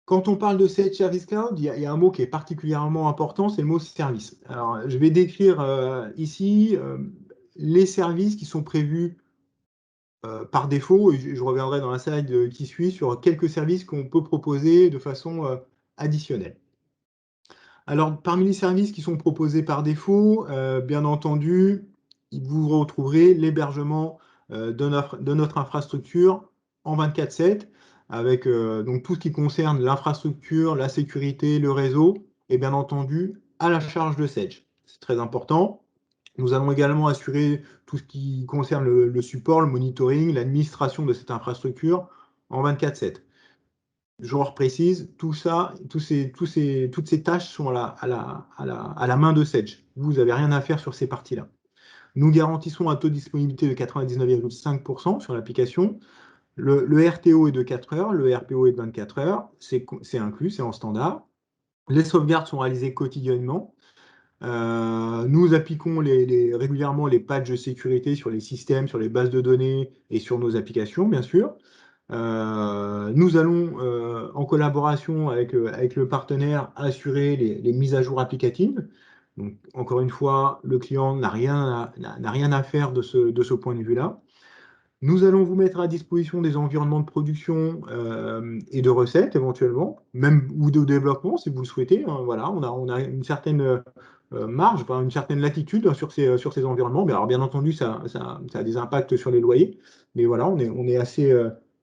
Quand on parle de Sage Service Cloud, il y a un mot qui est particulièrement important, c'est le mot service. Alors, je vais décrire ici les services qui sont prévus par défaut, et je reviendrai dans la slide qui suit sur quelques services qu'on peut proposer de façon additionnelle. Alors, parmi les services qui sont proposés par défaut, bien entendu, vous retrouverez l'hébergement de notre infrastructure en 24/7, avec donc tout ce qui concerne l'infrastructure, la sécurité, le réseau, et bien entendu, à la charge de Sage. C'est très important. Nous allons également assurer tout ce qui concerne le support, le monitoring, l'administration de cette infrastructure en 24/7. Je reprécise, tout ça, toutes ces tâches sont à la main de Sage. Vous n'avez rien à faire sur ces parties-là. Nous garantissons un taux de disponibilité de 99,5% sur l'application. Le RTO est de 4 heures, le RPO est de 24 heures, c'est inclus, c'est en standard. Les sauvegardes sont réalisées quotidiennement. Nous appliquons régulièrement les patchs de sécurité sur les systèmes, sur les bases de données et sur nos applications, bien sûr. Nous allons, en collaboration avec le partenaire, assurer les mises à jour applicatives. Donc, encore une fois, le client n'a rien à faire de ce point de vue-là. Nous allons vous mettre à disposition des environnements de production et de recettes éventuellement, même ou de développement si vous le souhaitez. Hein, voilà, on a une certaine marge, une certaine latitude sur ces environnements. Mais alors, bien entendu, ça a des impacts sur les loyers. Mais voilà, on est assez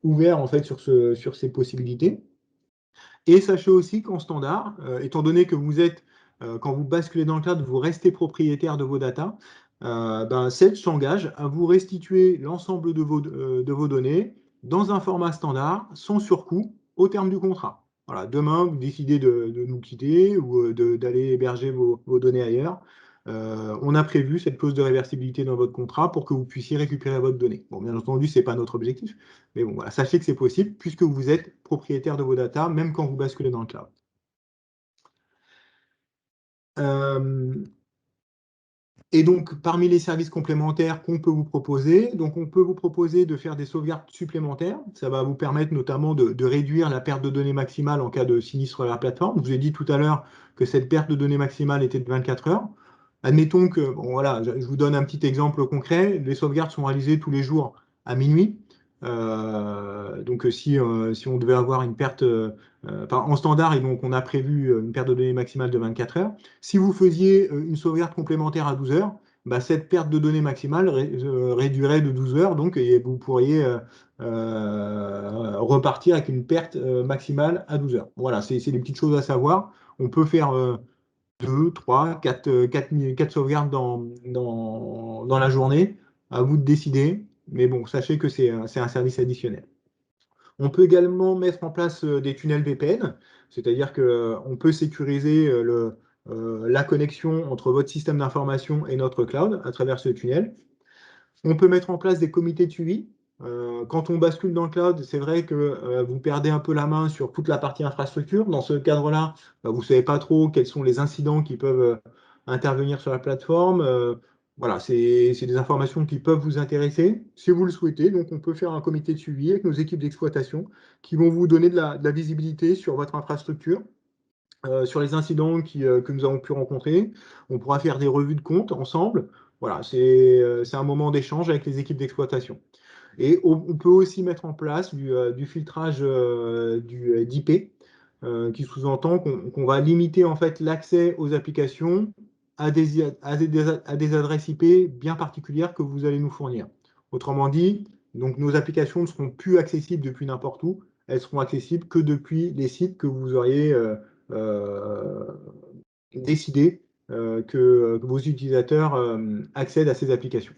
ouvert en fait sur ces possibilités. Et sachez aussi qu'en standard, étant donné que quand vous basculez dans le cloud, vous restez propriétaire de vos datas, Sage s'engage à vous restituer l'ensemble de vos données dans un format standard, sans surcoût, au terme du contrat. Voilà, demain, vous décidez de nous quitter ou d'aller héberger vos données ailleurs. On a prévu cette clause de réversibilité dans votre contrat pour que vous puissiez récupérer votre donnée. Bon, bien entendu, ce n'est pas notre objectif, mais bon, voilà, sachez que c'est possible puisque vous êtes propriétaire de vos data, même quand vous basculez dans le cloud. Et donc, parmi les services complémentaires qu'on peut vous proposer, donc on peut vous proposer de faire des sauvegardes supplémentaires. Ça va vous permettre notamment de réduire la perte de données maximale en cas de sinistre sur la plateforme. Je vous ai dit tout à l'heure que cette perte de données maximale était de 24 heures. Admettons que, bon, voilà, je vous donne un petit exemple concret. Les sauvegardes sont réalisées tous les jours à minuit. Donc, si on devait avoir une perte, en standard, et donc on a prévu une perte de données maximale de 24 heures. Si vous faisiez une sauvegarde complémentaire à 12 heures, cette perte de données maximale réduirait de 12 heures, donc et vous pourriez repartir avec une perte maximale à 12 heures. Voilà, c'est des petites choses à savoir. On peut faire 2, 3, 4 sauvegardes dans la journée. À vous de décider. Mais bon, sachez que c'est un service additionnel. On peut également mettre en place des tunnels VPN, c'est-à-dire qu'on peut sécuriser la connexion entre votre système d'information et notre cloud à travers ce tunnel. On peut mettre en place des comités de suivi. Quand on bascule dans le cloud, c'est vrai que vous perdez un peu la main sur toute la partie infrastructure. Dans ce cadre-là, vous ne savez pas trop quels sont les incidents qui peuvent intervenir sur la plateforme. Voilà, c'est des informations qui peuvent vous intéresser. Si vous le souhaitez, donc on peut faire un comité de suivi avec nos équipes d'exploitation qui vont vous donner de la visibilité sur votre infrastructure. Sur les incidents que nous avons pu rencontrer. On pourra faire des revues de compte ensemble. Voilà, c'est un moment d'échange avec les équipes d'exploitation. Et on peut aussi mettre en place du filtrage d'IP, qui sous-entend qu'on va limiter en fait l'accès aux applications à des adresses IP bien particulières que vous allez nous fournir. Autrement dit, donc nos applications ne seront plus accessibles depuis n'importe où, elles seront accessibles que depuis les sites que vous auriez euh, décidé que vos utilisateurs accèdent à ces applications.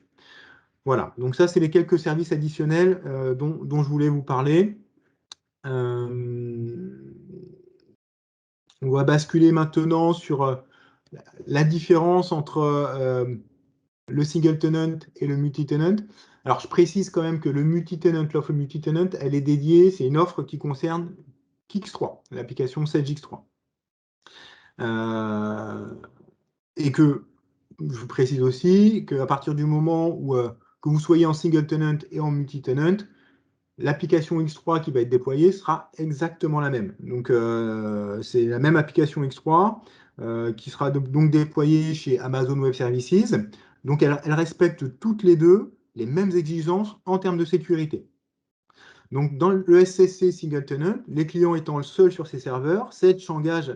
Voilà, donc ça, c'est les quelques services additionnels dont je voulais vous parler. On va basculer maintenant sur la différence entre le single tenant et le multi-tenant. Alors, je précise quand même que le multi-tenant, l'offre multi-tenant, elle est dédiée, c'est une offre qui concerne Kix3, l'application Sage X3. Et que je vous précise aussi qu'à partir du moment où que vous soyez en single tenant et en multi-tenant, l'application X3 qui va être déployée sera exactement la même. Donc, c'est la même application X3 qui sera donc déployée chez Amazon Web Services. Donc, elle respecte toutes les deux les mêmes exigences en termes de sécurité. Donc, dans le SCC Single Tenant, les clients étant seuls sur ces serveurs, Sage s'engage,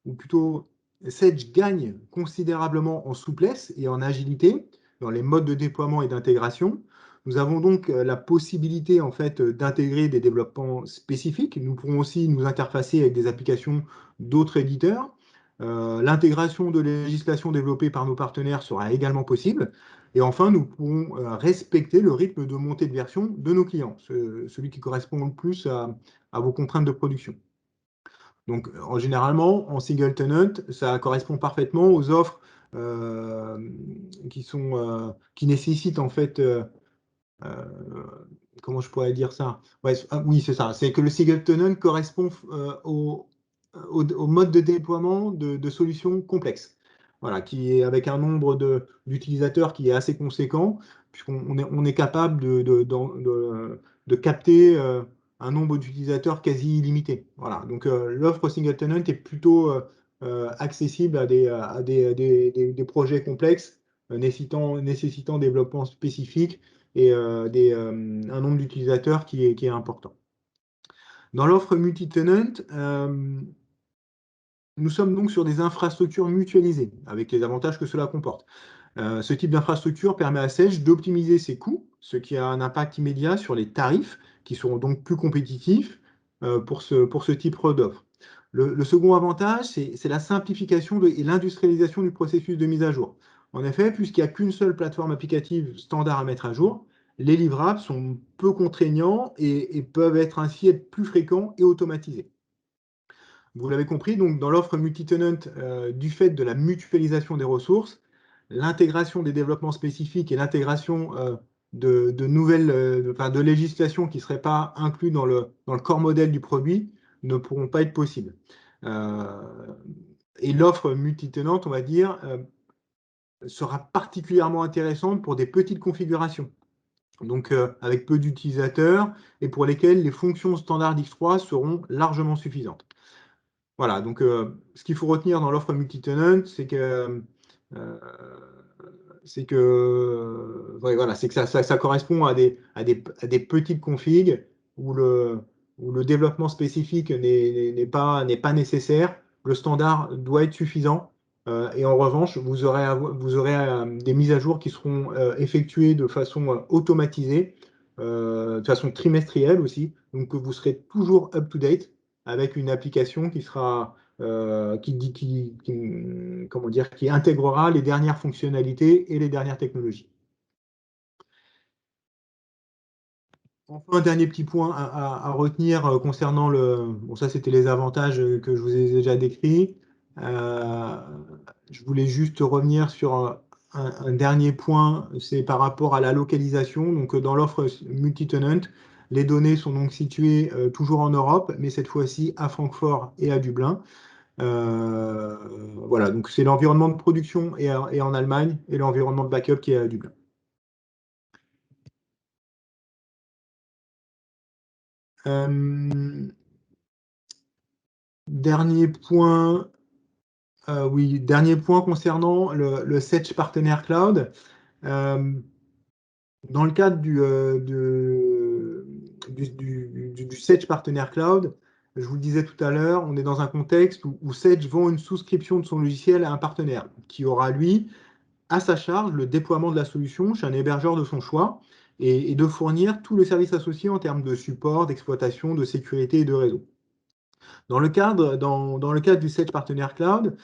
ou plutôt Sage gagne considérablement en souplesse et en agilité dans les modes de déploiement et d'intégration. Nous avons donc la possibilité en fait d'intégrer des développements spécifiques. Nous pourrons aussi nous interfacer avec des applications d'autres éditeurs. L'intégration de législation développée par nos partenaires sera également possible. Et enfin, nous pourrons respecter le rythme de montée de version de nos clients, celui qui correspond le plus à vos contraintes de production. Donc, généralement, en single tenant, ça correspond parfaitement aux offres qui nécessitent en fait, comment je pourrais dire ça? Ouais, oui, c'est ça. C'est que le single tenant correspond au mode de déploiement de solutions complexes. Voilà, qui est avec un nombre d'utilisateurs qui est assez conséquent, puisqu'on est capable de capter un nombre d'utilisateurs quasi illimité. Voilà, donc l'offre single tenant est plutôt accessible à des projets complexes nécessitant développement spécifique et un nombre d'utilisateurs qui est important. Dans l'offre multi-tenant, nous sommes donc sur des infrastructures mutualisées, avec les avantages que cela comporte. Ce type d'infrastructure permet à Sage d'optimiser ses coûts, ce qui a un impact immédiat sur les tarifs, qui seront donc plus compétitifs pour ce type d'offre. Le second avantage, c'est la simplification et l'industrialisation du processus de mise à jour. En effet, puisqu'il n'y a qu'une seule plateforme applicative standard à mettre à jour, les livrables sont peu contraignants et peuvent ainsi être plus fréquents et automatisés. Vous l'avez compris, donc dans l'offre multi-tenant, du fait de la mutualisation des ressources, l'intégration des développements spécifiques et l'intégration de nouvelles, de législations qui ne seraient pas incluses dans le corps modèle du produit ne pourront pas être possibles. Et l'offre multi-tenante, on va dire, sera particulièrement intéressante pour des petites configurations, donc avec peu d'utilisateurs et pour lesquels les fonctions standard X3 seront largement suffisantes. Voilà, donc ce qu'il faut retenir dans l'offre multi-tenant, c'est que ouais, voilà, c'est que ça correspond à des petites configs où le développement spécifique n'est pas nécessaire. Le standard doit être suffisant. Et en revanche, vous aurez des mises à jour qui seront effectuées de façon automatisée, de façon trimestrielle aussi. Donc, vous serez toujours up-to-date avec une application qui sera comment dire, qui intégrera les dernières fonctionnalités et les dernières technologies. Enfin, un dernier petit point à retenir concernant bon, ça c'était les avantages que je vous ai déjà décrits. Je voulais juste revenir sur un dernier point, c'est par rapport à la localisation. Donc dans l'offre multi-tenant, les données sont donc situées toujours en Europe, mais cette fois-ci à Francfort et à Dublin. Voilà, donc c'est l'environnement de production et en Allemagne et l'environnement de backup qui est à Dublin. Dernier point, oui, dernier point concernant le Sedge Partner Cloud. Dans le cadre du Sedge Partner Cloud, je vous le disais tout à l'heure, on est dans un contexte où Sedge vend une souscription de son logiciel à un partenaire qui aura, lui, à sa charge le déploiement de la solution chez un hébergeur de son choix et de fournir tous les services associés en termes de support, d'exploitation, de sécurité et de réseau. Dans le cadre du Sedge Partner Cloud,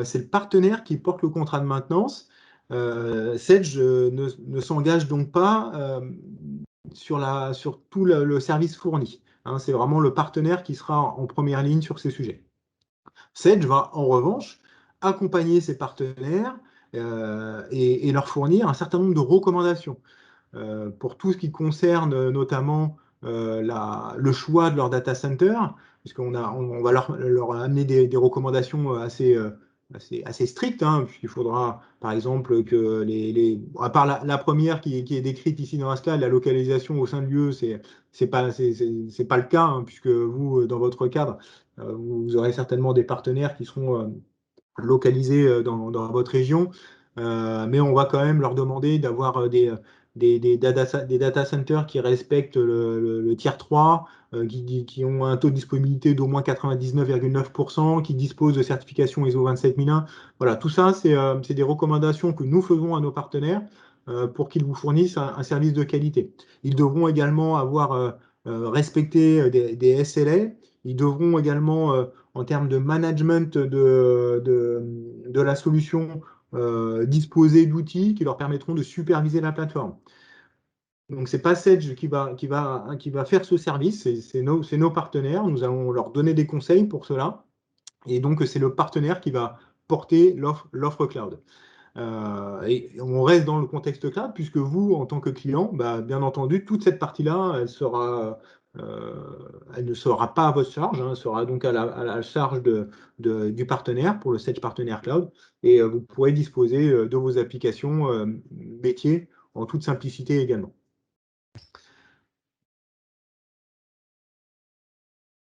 c'est le partenaire qui porte le contrat de maintenance. Sedge ne s'engage donc pas sur tout le service fourni. Hein, c'est vraiment le partenaire qui sera en première ligne sur ces sujets. Sedge va en revanche accompagner ses partenaires et leur fournir un certain nombre de recommandations pour tout ce qui concerne notamment le choix de leur data center, puisqu'on va leur amener des recommandations assez strictes, hein, puisqu'il faudra, par exemple, que à part la première qui est décrite ici dans la slide, la localisation au sein de l'UE, c'est pas le cas, hein, puisque vous, dans votre cadre, vous aurez certainement des partenaires qui seront localisés dans votre région, mais on va quand même leur demander d'avoir des data centers qui respectent le tier 3, qui ont un taux de disponibilité d'au moins 99,9%, qui disposent de certification ISO 27001. Voilà, tout ça, c'est des recommandations que nous faisons à nos partenaires pour qu'ils vous fournissent un service de qualité. Ils devront également avoir respecté des SLA. Ils devront également, en termes de management de la solution, disposer d'outils qui leur permettront de superviser la plateforme. Donc, ce n'est pas Sedge qui va faire ce service, c'est nos partenaires. Nous allons leur donner des conseils pour cela. Et donc, c'est le partenaire qui va porter l'offre cloud. Et on reste dans le contexte cloud, puisque vous, en tant que client, bien entendu, toute cette partie-là, elle ne sera pas à votre charge, hein, elle sera donc à la charge du partenaire pour le Sedge Partner Cloud, et vous pourrez disposer de vos applications métiers en toute simplicité également.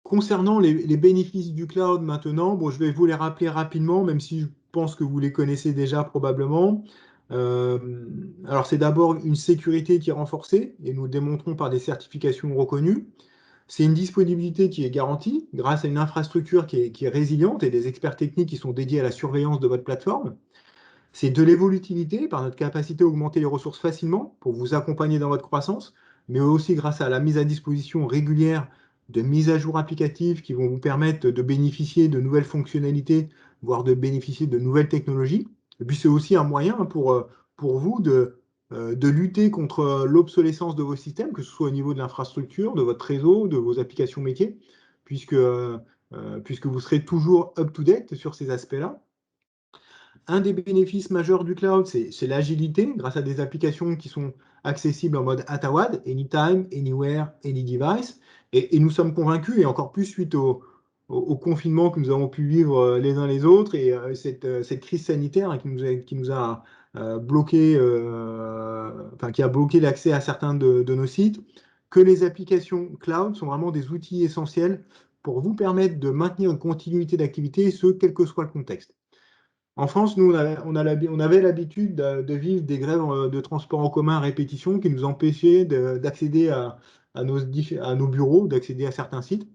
Concernant les bénéfices du cloud maintenant, bon, je vais vous les rappeler rapidement, même si je pense que vous les connaissez déjà probablement. Alors, c'est d'abord une sécurité qui est renforcée, et nous le démontrons par des certifications reconnues. C'est une disponibilité qui est garantie grâce à une infrastructure qui est résiliente et des experts techniques qui sont dédiés à la surveillance de votre plateforme. C'est de l'évolutivité par notre capacité à augmenter les ressources facilement pour vous accompagner dans votre croissance, mais aussi grâce à la mise à disposition régulière de mises à jour applicatives qui vont vous permettre de bénéficier de nouvelles fonctionnalités, voire de bénéficier de nouvelles technologies. Et puis, c'est aussi un moyen pour vous de lutter contre l'obsolescence de vos systèmes, que ce soit au niveau de l'infrastructure, de votre réseau, de vos applications métiers, puisque vous serez toujours up-to-date sur ces aspects-là. Un des bénéfices majeurs du cloud, c'est l'agilité, grâce à des applications qui sont accessibles en mode ATAWAD, Anytime, Anywhere, Any Device. Et nous sommes convaincus, et encore plus suite au confinement que nous avons pu vivre les uns les autres, et cette crise sanitaire qui nous a bloqué, enfin, qui a bloqué l'accès à certains de nos sites, que les applications cloud sont vraiment des outils essentiels pour vous permettre de maintenir une continuité d'activité, et ce, quel que soit le contexte. En France, nous, on avait l'habitude de vivre des grèves de transport en commun à répétition qui nous empêchaient d'accéder à nos bureaux, d'accéder à certains sites.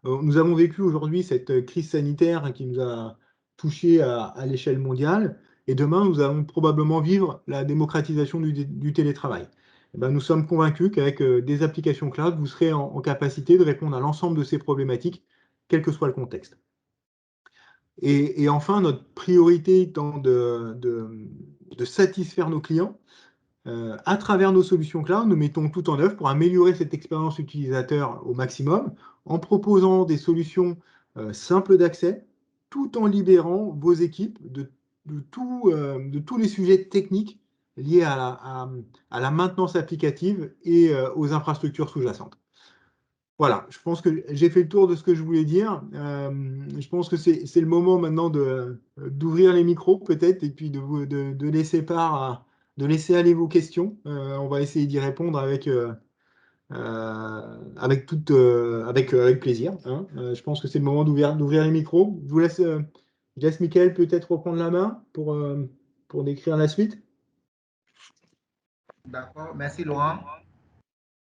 Nous avons vécu aujourd'hui cette crise sanitaire qui nous a touchés à l'échelle mondiale. Et demain, nous allons probablement vivre la démocratisation du télétravail. Eh ben, nous sommes convaincus qu'avec des applications cloud, vous serez en capacité de répondre à l'ensemble de ces problématiques, quel que soit le contexte. Et enfin, notre priorité étant de satisfaire nos clients, à travers nos solutions cloud, nous mettons tout en œuvre pour améliorer cette expérience utilisateur au maximum, en proposant des solutions simples d'accès, tout en libérant vos équipes de tous les sujets techniques liés à la maintenance applicative et aux infrastructures sous-jacentes. Voilà, je pense que j'ai fait le tour de ce que je voulais dire. Je pense que c'est le moment maintenant d'ouvrir les micros peut-être et puis de laisser aller vos questions. On va essayer d'y répondre avec plaisir, hein. Je pense que c'est le moment d'ouvrir les micros. Je laisse Mickaël peut-être reprendre la main pour décrire la suite. D'accord, merci Laurent.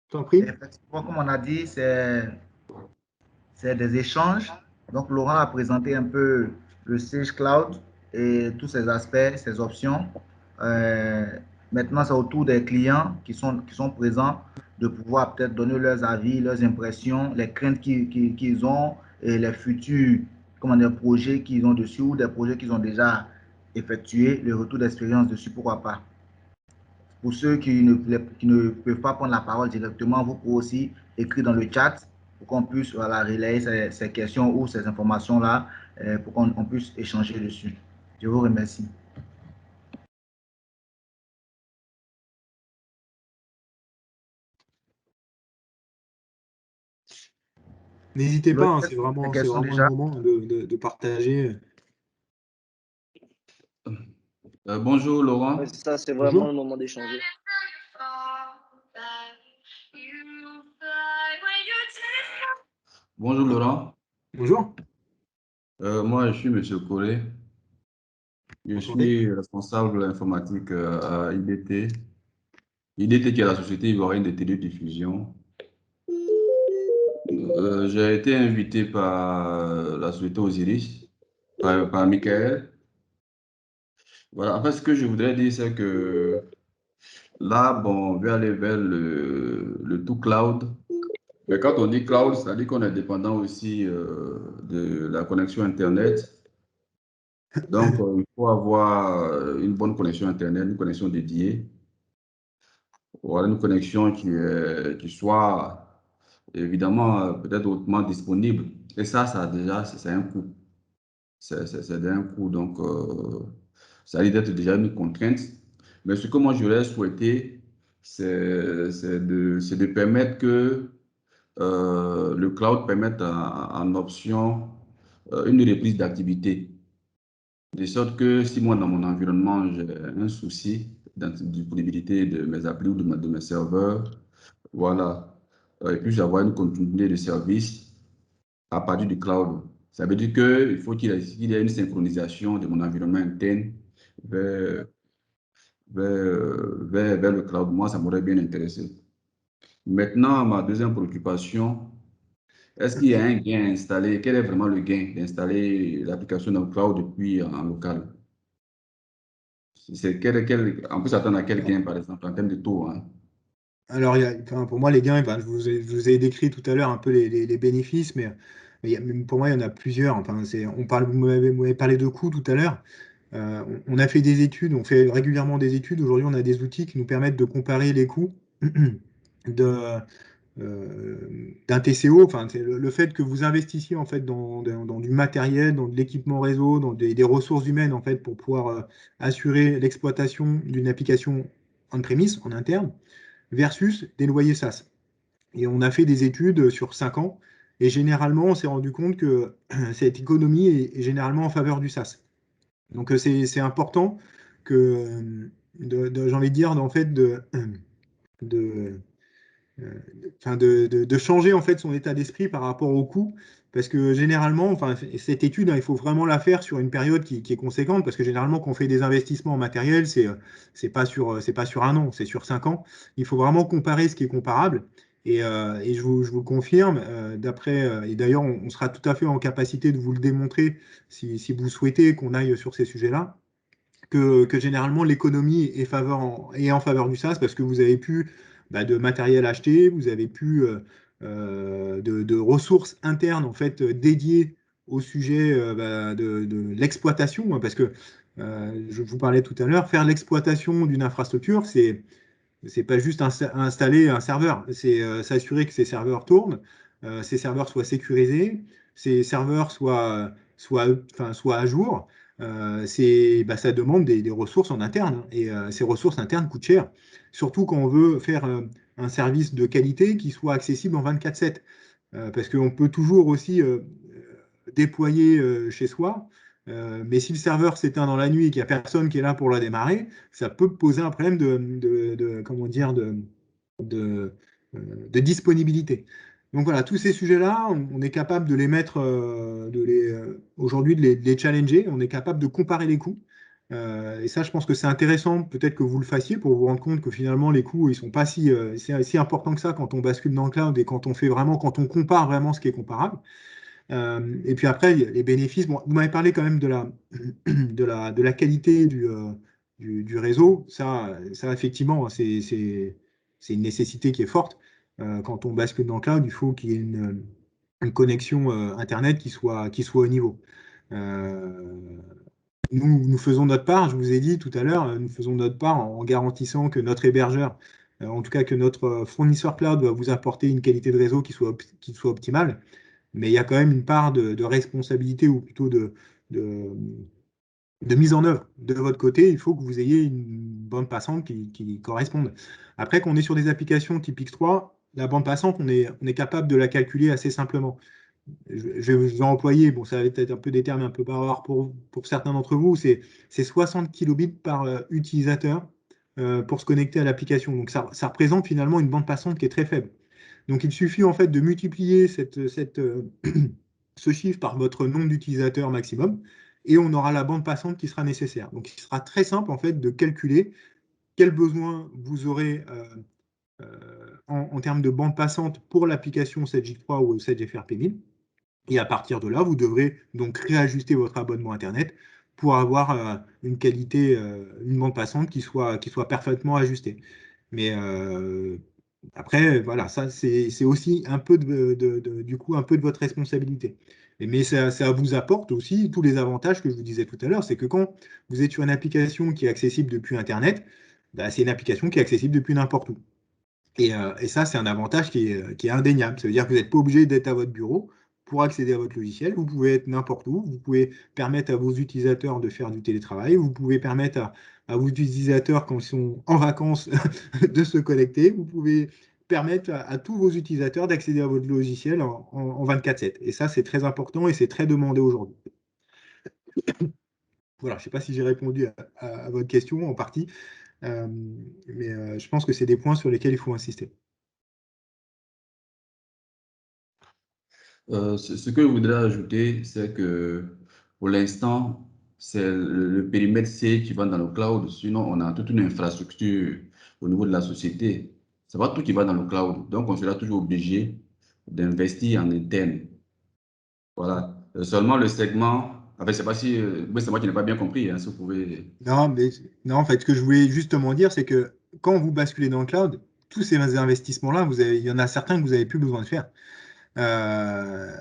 Je t'en prie. Effectivement, comme on a dit, c'est des échanges. Donc, Laurent a présenté un peu le Sage Cloud et tous ses aspects, ses options. Maintenant, c'est au tour des clients qui sont présents de pouvoir peut-être donner leurs avis, leurs impressions, les craintes qu'ils ont et les futurs projets qu'ils ont dessus ou des projets qu'ils ont déjà effectués, le retour d'expérience dessus, pourquoi pas. Pour ceux qui ne peuvent pas prendre la parole directement, vous pouvez aussi écrire dans le chat pour qu'on puisse relayer ces questions ou ces informations-là pour qu'on puisse échanger dessus. Je vous remercie. N'hésitez pas, hein, c'est vraiment le moment de partager. Bonjour Laurent. Ouais, ça, c'est vraiment le moment d'échanger. Bonjour Laurent. Bonjour. Moi, je suis Monsieur Coré. Je suis responsable informatique à IDT. IDT qui est la Société ivoirienne de télédiffusion. J'ai été invité par la société Osiris, par Michael. Voilà, en fait, ce que je voudrais dire, c'est que là, bon, on veut aller vers le tout cloud. Mais quand on dit cloud, c'est-à-dire qu'on est dépendant aussi de la connexion Internet. Donc, il faut avoir une bonne connexion Internet, une connexion dédiée. Voilà, une connexion qui soit évidemment peut-être hautement disponible. Et ça déjà, c'est un coût. C'est un coût. Donc, ça risque d'être déjà une contrainte. Mais ce que moi, j'aurais souhaité, c'est de permettre que le cloud permette en option une reprise d'activité. De sorte que si moi, dans mon environnement, j'ai un souci de disponibilité de mes applis ou de mes serveurs, voilà, et puis avoir une continuité de service à partir du cloud. Ça veut dire qu'il faut qu'il y ait une synchronisation de mon environnement interne vers, vers le cloud. Moi, ça m'aurait bien intéressé. Maintenant, ma deuxième préoccupation, est-ce qu'il y a un gain installé? Quel est vraiment le gain d'installer l'application dans le cloud depuis en local? On peut s'attendre à quel gain, par exemple, en termes de taux, hein? Alors, pour moi, les gains, je vous ai décrit tout à l'heure un peu les bénéfices, mais pour moi, il y en a plusieurs. Enfin, vous m'avez parlé de coûts tout à l'heure. On a fait des études, on fait régulièrement des études. Aujourd'hui, on a des outils qui nous permettent de comparer les coûts d'un TCO, enfin, c'est le fait que vous investissiez en fait dans du matériel, dans de l'équipement réseau, dans des ressources humaines en fait pour pouvoir assurer l'exploitation d'une application on-premise, en interne, versus des loyers SaaS. Et on a fait des études sur 5 ans, et généralement, on s'est rendu compte que cette économie est généralement en faveur du SaaS. Donc c'est important que, j'ai envie de dire, en fait, de, de changer en fait son état d'esprit par rapport au coût, parce que généralement, enfin, cette étude, hein, il faut vraiment la faire sur une période qui est conséquente, parce que généralement, quand on fait des investissements en matériel, c'est pas sur un an, c'est sur 5 ans. Il faut vraiment comparer ce qui est comparable. Et je vous le confirme, et d'ailleurs, on sera tout à fait en capacité de vous le démontrer si vous souhaitez qu'on aille sur ces sujets-là, que généralement l'économie est en faveur du SaaS parce que vous avez plus de matériel acheté, vous avez plus de ressources internes en fait dédiées au sujet de l'exploitation, hein, parce que je vous parlais tout à l'heure, faire l'exploitation d'une infrastructure, c'est pas juste installer un serveur, c'est s'assurer que ces serveurs tournent, ces serveurs soient sécurisés, ces serveurs soient à jour. Ça demande des ressources en interne, hein, et ces ressources internes coûtent cher, surtout quand on veut faire un service de qualité qui soit accessible en 24/7, parce qu'on peut toujours aussi déployer chez soi. Mais si le serveur s'éteint dans la nuit et qu'il n'y a personne qui est là pour la démarrer, ça peut poser un problème comment dire, de, de disponibilité. Donc voilà, tous ces sujets-là, on est capable de les mettre, aujourd'hui, de les challenger. On est capable de comparer les coûts. Et ça, je pense que c'est intéressant, peut-être que vous le fassiez pour vous rendre compte que finalement, les coûts, ils sont pas si importants que ça quand on bascule dans le cloud et quand on compare vraiment ce qui est comparable. Et puis après, les bénéfices, bon, vous m'avez parlé quand même de la qualité du réseau. Ça effectivement, c'est une nécessité qui est forte. Quand on bascule dans le cloud, il faut qu'il y ait une connexion Internet qui soit au niveau. Nous faisons notre part, je vous ai dit tout à l'heure, nous faisons notre part en garantissant que notre hébergeur, en tout cas que notre fournisseur cloud, va vous apporter une qualité de réseau qui soit optimale. Mais il y a quand même une part de responsabilité ou plutôt de, de mise en œuvre de votre côté. Il faut que vous ayez une bande passante qui corresponde. Après, quand on est sur des applications type X3, la bande passante, on est capable de la calculer assez simplement. Je vais employer, bon, ça va être un peu des termes un peu bavards pour certains d'entre vous, c'est 60 kilobits par utilisateur pour se connecter à l'application. Donc ça représente finalement une bande passante qui est très faible. Donc il suffit en fait de multiplier ce chiffre par votre nombre d'utilisateurs maximum et on aura la bande passante qui sera nécessaire. Donc il sera très simple en fait de calculer quel besoin vous aurez en termes de bande passante pour l'application 7J3 ou 7GFRP1000. Et à partir de là, vous devrez donc réajuster votre abonnement Internet pour avoir une qualité, une bande passante qui soit parfaitement ajustée. Mais après, voilà, ça, c'est aussi un peu du coup, un peu de votre responsabilité. Mais ça vous apporte aussi tous les avantages que je vous disais tout à l'heure. C'est que quand vous êtes sur une application qui est accessible depuis Internet, bah, c'est une application qui est accessible depuis n'importe où. Et ça, c'est un avantage qui est indéniable. Ça veut dire que vous n'êtes pas obligé d'être à votre bureau pour accéder à votre logiciel. Vous pouvez être n'importe où. Vous pouvez permettre à vos utilisateurs de faire du télétravail. Vous pouvez permettre à vos utilisateurs, quand ils sont en vacances, de se connecter. Vous pouvez permettre à tous vos utilisateurs d'accéder à votre logiciel en 24/7. Et ça, c'est très important et c'est très demandé aujourd'hui. Voilà, je ne sais pas si j'ai répondu à votre question en partie, mais je pense que c'est des points sur lesquels il faut insister. Ce que je voudrais ajouter, c'est que pour l'instant, c'est le périmètre C qui va dans le cloud. Sinon, on a toute une infrastructure au niveau de la société. C'est pas tout qui va dans le cloud. Donc, on sera toujours obligé d'investir en interne. Voilà. Seulement le segment, en fait, c'est pas si, c'est moi qui n'ai pas bien compris, hein, si vous pouvez. Non, en fait, ce que je voulais justement dire, c'est que quand vous basculez dans le cloud, tous ces investissements-là, il y en a certains que vous n'avez plus besoin de faire.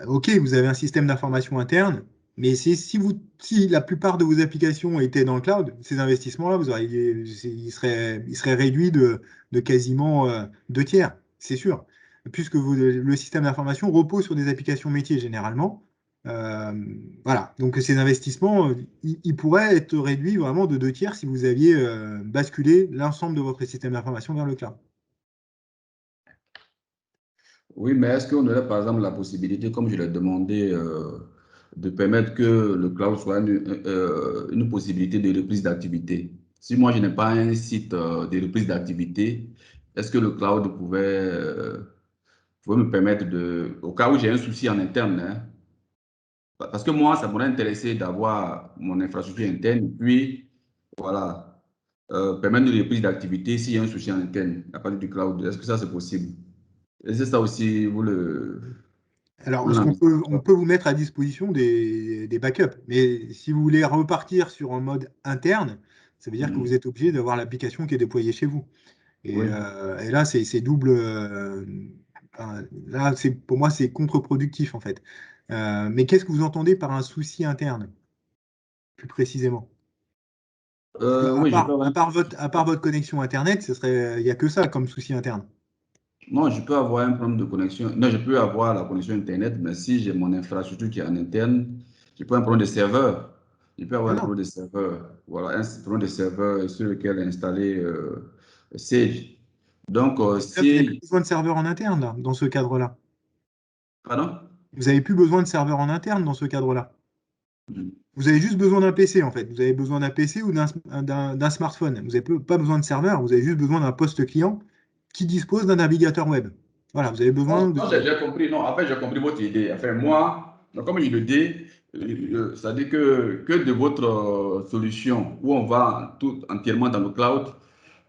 Ok, vous avez un système d'information interne, Mais si la plupart de vos applications étaient dans le cloud, ces investissements-là, ils seraient réduits de quasiment 2 tiers, c'est sûr. Puisque le système d'information repose sur des applications métiers généralement. Voilà. Donc ces investissements, ils pourraient être réduits vraiment de 2 tiers si vous aviez basculé l'ensemble de votre système d'information vers le cloud. Oui, mais est-ce qu'on aurait par exemple la possibilité, comme je l'ai demandé, de permettre que le cloud soit une possibilité de reprise d'activité? Si moi je n'ai pas un site de reprise d'activité, est-ce que le cloud pouvait me permettre au cas où j'ai un souci en interne, hein, parce que moi, ça m'aurait intéressé d'avoir mon infrastructure interne, puis voilà, permettre une reprise d'activité s'il y a un souci en interne à partir du cloud. Est-ce que ça c'est possible? Et c'est ça aussi, Alors, vous on peut vous mettre à disposition des backups, mais si vous voulez repartir sur un mode interne, ça veut dire que vous êtes obligé d'avoir l'application qui est déployée chez vous. Et, Oui. et là, c'est double. Là, pour moi, c'est contre-productif en fait. Mais qu'est-ce que vous entendez par un souci interne, plus précisément? Parce que Oui, je peux à part votre connexion Internet, il n'y a que ça comme souci interne. non, je peux avoir un problème de connexion. Non, je peux avoir la connexion Internet, mais si j'ai mon infrastructure qui est en interne, je peux avoir un problème de serveur. Je peux avoir Ah un non, problème de serveur. Voilà, un problème de serveur sur lequel est installé Sage. Donc, là, vous n'avez plus si. besoin de serveur en interne là, dans ce cadre-là. Pardon? Vous n'avez plus besoin de serveur en interne dans ce cadre-là. Vous avez juste besoin d'un PC en fait. Vous avez besoin d'un PC ou d'un smartphone. Vous n'avez pas besoin de serveur, vous avez juste besoin d'un poste client qui dispose d'un navigateur web. Voilà, vous avez besoin Non, de. non, j'ai compris. Non, en fait, j'ai compris votre idée. Enfin, moi, donc, comme je le dis, ça dit que de votre solution où on va tout entièrement dans le cloud,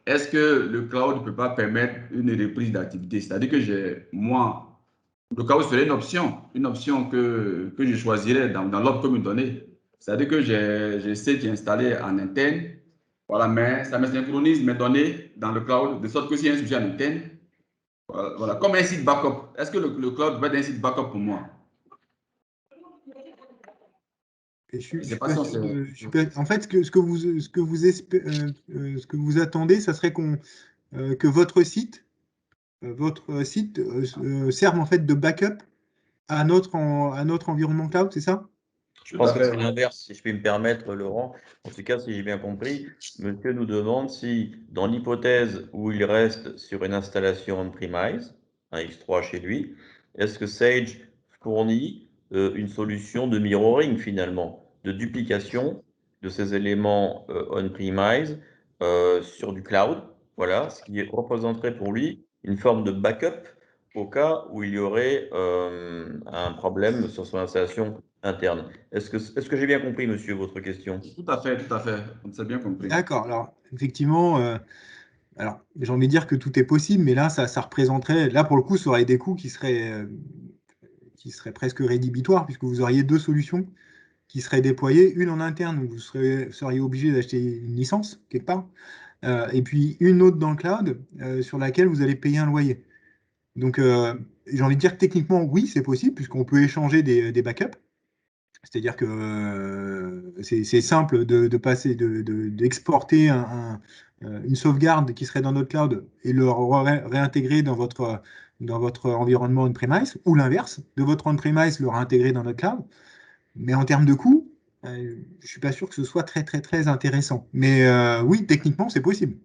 est-ce que le cloud ne peut pas permettre une reprise d'activité? C'est-à-dire que moi, le cloud serait une option que je choisirais dans l'ordre que vous me donnez. C'est-à-dire que j'ai Sage qui est installé en interne, voilà, mais ça me synchronise mes données dans le cloud, de sorte que s'il y a un sujet en interne, voilà, comme un site backup. Est-ce que le cloud va être un site backup pour moi? Je Je ne sais suis pas pas si on sûr s'est. En fait, ce que vous attendez, ça serait que votre site serve en fait de backup à notre environnement cloud, c'est ça? Je Tout à pense que c'est fait. l'inverse, si je puis me permettre, Laurent. En tout cas, si j'ai bien compris, monsieur nous demande si, dans l'hypothèse où il reste sur une installation on-premise, un X3 chez lui, est-ce que Sage fournit une solution de mirroring finalement, de duplication de ces éléments on-premise sur du cloud, voilà, ce qui représenterait pour lui une forme de backup au cas où il y aurait un problème sur son installation interne. Est-ce que j'ai bien compris, monsieur, votre question? Tout à fait, tout à fait. On s'est bien compris. D'accord. Alors, effectivement, alors j'ai envie de dire que tout est possible, mais là, ça représenterait, là pour le coup, ça aurait des coûts qui seraient presque rédhibitoires, puisque vous auriez deux solutions qui seraient déployées, une en interne où vous seriez obligé d'acheter une licence quelque part, et puis une autre dans le cloud sur laquelle vous allez payer un loyer. Donc, j'ai envie de dire que techniquement, oui, c'est possible, puisqu'on peut échanger des backups. C'est-à-dire que c'est simple de passer, d'exporter une sauvegarde qui serait dans notre cloud et le réintégrer dans votre environnement on-premise, ou l'inverse, de votre on-premise le réintégrer dans notre cloud. Mais en termes de coût, je ne suis pas sûr que ce soit très, très, très intéressant. Mais oui, techniquement, c'est possible.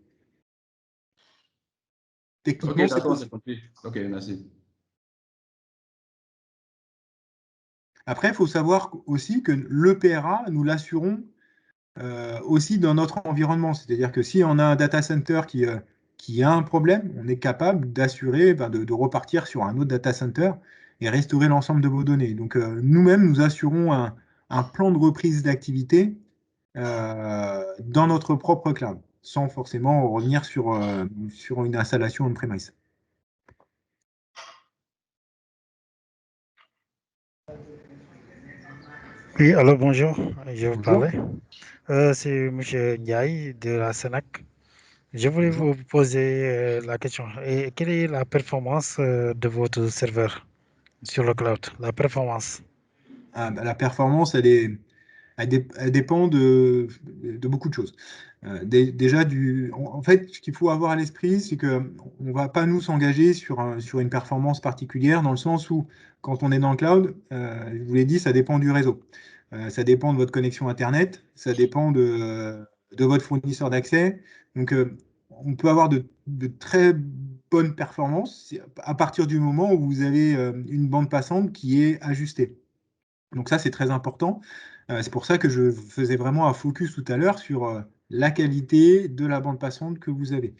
Ok, Techniquement, c'est d'accord, c'est possible. compris. Ok, merci. Après, il faut savoir aussi que le PRA, nous l'assurons aussi dans notre environnement. C'est-à-dire que si on a un data center qui a un problème, on est capable d'assurer, de repartir sur un autre data center et restaurer l'ensemble de vos données. Donc, nous-mêmes, nous assurons un plan de reprise d'activité dans notre propre cloud, sans forcément revenir sur une installation on-premise. Oui, alors bonjour, je vous Bonjour. parlais. C'est M. Ndiaye de la SENAC. Je voulais Bonjour. vous poser la question. Et quelle est la performance de votre serveur sur le cloud? La performance. la performance, elle dépend de beaucoup de choses. Déjà, en fait, ce qu'il faut avoir à l'esprit, c'est qu'on ne va pas nous s'engager sur une performance particulière, dans le sens où, quand on est dans le cloud, je vous l'ai dit, ça dépend du réseau. Ça dépend de votre connexion Internet, ça dépend de votre fournisseur d'accès. Donc, on peut avoir de très bonnes performances à partir du moment où vous avez une bande passante qui est ajustée. Donc ça, c'est très important. C'est pour ça que je faisais vraiment un focus tout à l'heure sur la qualité de la bande passante que vous avez.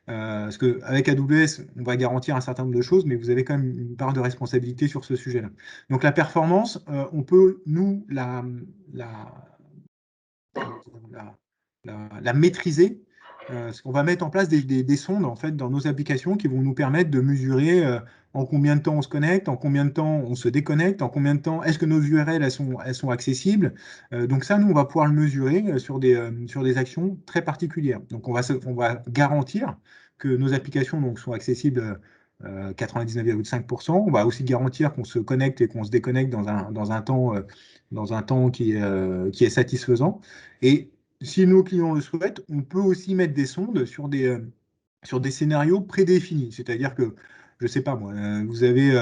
Parce qu'avec AWS, on va garantir un certain nombre de choses, mais vous avez quand même une part de responsabilité sur ce sujet-là. Donc la performance, on peut, nous, la maîtriser. Parce qu'on va mettre en place des sondes en fait, dans nos applications qui vont nous permettre de mesurer en combien de temps on se connecte, en combien de temps on se déconnecte, en combien de temps est-ce que nos URL elles sont accessibles. Donc ça, nous, on va pouvoir le mesurer sur des actions très particulières. Donc on va garantir que nos applications donc, sont accessibles 99,5%. On va aussi garantir qu'on se connecte et qu'on se déconnecte dans un temps qui est satisfaisant. Et si nos clients le souhaitent, on peut aussi mettre des sondes sur des scénarios prédéfinis. C'est-à-dire que, je ne sais pas moi, vous avez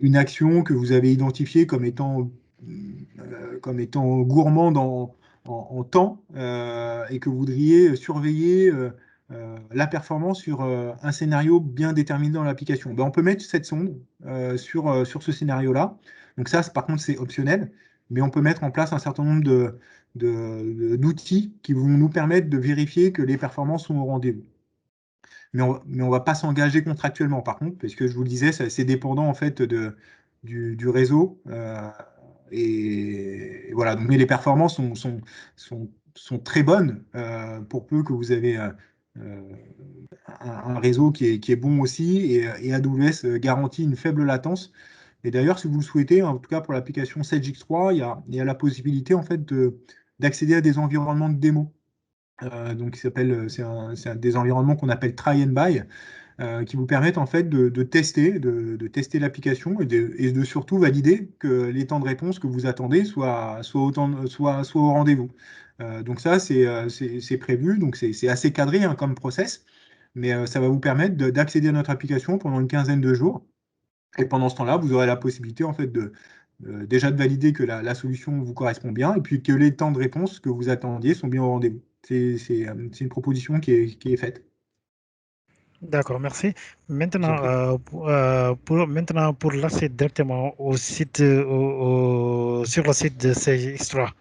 une action que vous avez identifiée comme étant gourmande en temps et que vous voudriez surveiller la performance sur un scénario bien déterminé dans l'application. Ben, on peut mettre cette sonde sur ce scénario-là. Donc ça, par contre, c'est optionnel, mais on peut mettre en place un certain nombre d'outils qui vont nous permettre de vérifier que les performances sont au rendez-vous. Mais on ne va pas s'engager contractuellement, par contre, parce que je vous le disais, c'est dépendant en fait du réseau. Et voilà, donc, mais les performances sont très bonnes pour peu que vous avez un réseau qui est bon aussi. Et AWS garantit une faible latence. Et d'ailleurs, si vous le souhaitez, en tout cas pour l'application Sage X3, il y a la possibilité en fait d'accéder à des environnements de démo. Donc, c'est des environnements qu'on appelle try and buy, qui vous permettent en fait de tester l'application et de surtout valider que les temps de réponse que vous attendez soient au rendez-vous. Donc ça, c'est prévu, donc c'est assez cadré hein, comme process, mais ça va vous permettre d'accéder à notre application pendant une quinzaine de jours. Et pendant ce temps-là, vous aurez la possibilité en fait déjà de valider que la solution vous correspond bien et puis que les temps de réponse que vous attendiez sont bien au rendez-vous. C'est une proposition qui est faite. D'accord, merci. Je vous en Maintenant, prie. maintenant, pour l'accès directement au site, sur le site de ces extra,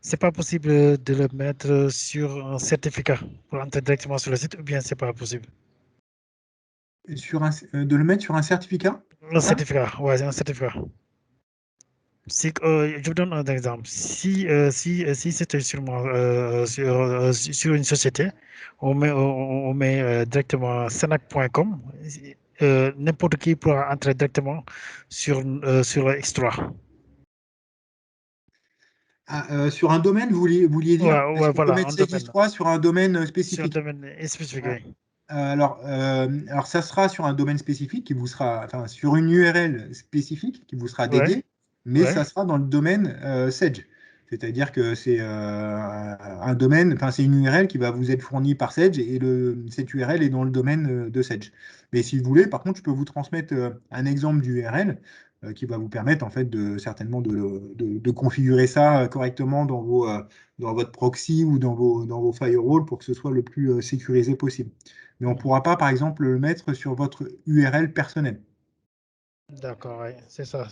c'est pas possible de le mettre sur un certificat pour entrer directement sur le site, ou bien c'est pas possible? De le mettre sur un certificat, Un c'est ça? certificat, ouais, un certificat. Si, je vous donne un exemple. Si c'était sur une société, on met directement senac.com. N'importe qui pourra entrer directement sur Extra. Sur un domaine, vous vouliez dire? Ouais, Est-ce ouais, qu'on peut voilà, mettre un domaine. Sage3 sur un domaine Sur un spécifique? domaine spécifique. Ah, Oui. alors, ça sera sur un domaine spécifique qui vous sera, enfin, sur une URL spécifique qui vous sera Ouais, dédiée, mais ouais. ça sera dans le domaine Sage. C'est-à-dire que c'est un domaine, enfin, c'est une URL qui va vous être fournie par Sage et cette URL est dans le domaine de Sage. Mais si vous voulez, par contre, je peux vous transmettre un exemple d'URL qui va vous permettre en fait certainement de configurer ça correctement dans votre proxy ou dans vos firewalls pour que ce soit le plus sécurisé possible. Mais on ne pourra pas, par exemple, le mettre sur votre URL personnelle. D'accord, ouais. C'est ça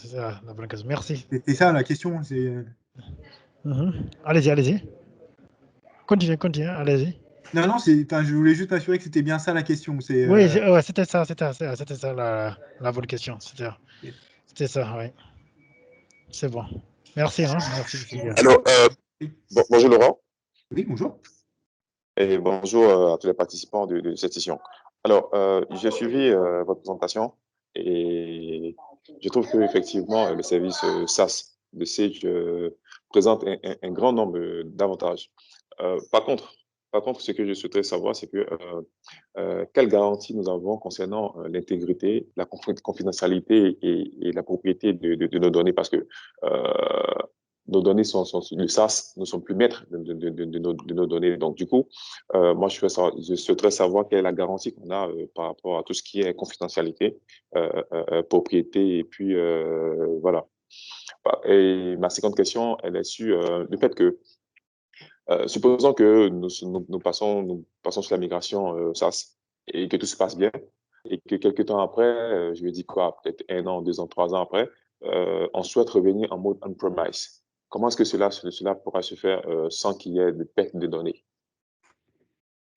la bonne question. Merci. C'était ça la question. Allez-y, allez-y. Continuez, allez-y. Non, non, enfin, je voulais juste m'assurer que c'était bien ça la question. Oui, ouais, c'était ça la bonne question. C'était ça, oui. C'est bon. Merci, hein. Merci, monsieur Guillaume. Alors, Oui, bonjour Laurent oui, bonjour. et bonjour à tous les participants de cette session. Alors, j'ai suivi votre présentation et je trouve qu'effectivement, le service SaaS de Sage présente un grand nombre d'avantages. Par contre, par contre, ce que je souhaiterais savoir, c'est que quelle garantie nous avons concernant l'intégrité, la confidentialité et la propriété de nos données, parce que nos données le SaaS ne sont plus maîtres de nos données. Donc, du coup, moi, je souhaiterais savoir quelle est la garantie qu'on a par rapport à tout ce qui est confidentialité, propriété, et puis voilà. Et ma seconde question, elle est sur le fait que, supposons que nous passons sur la migration SaaS et que tout se passe bien, et que quelques temps après, je vais dire quoi, peut-être 1 an, 2 ans, 3 ans après, on souhaite revenir en mode on-premise. Comment est-ce que cela pourra se faire sans qu'il y ait de perte de données?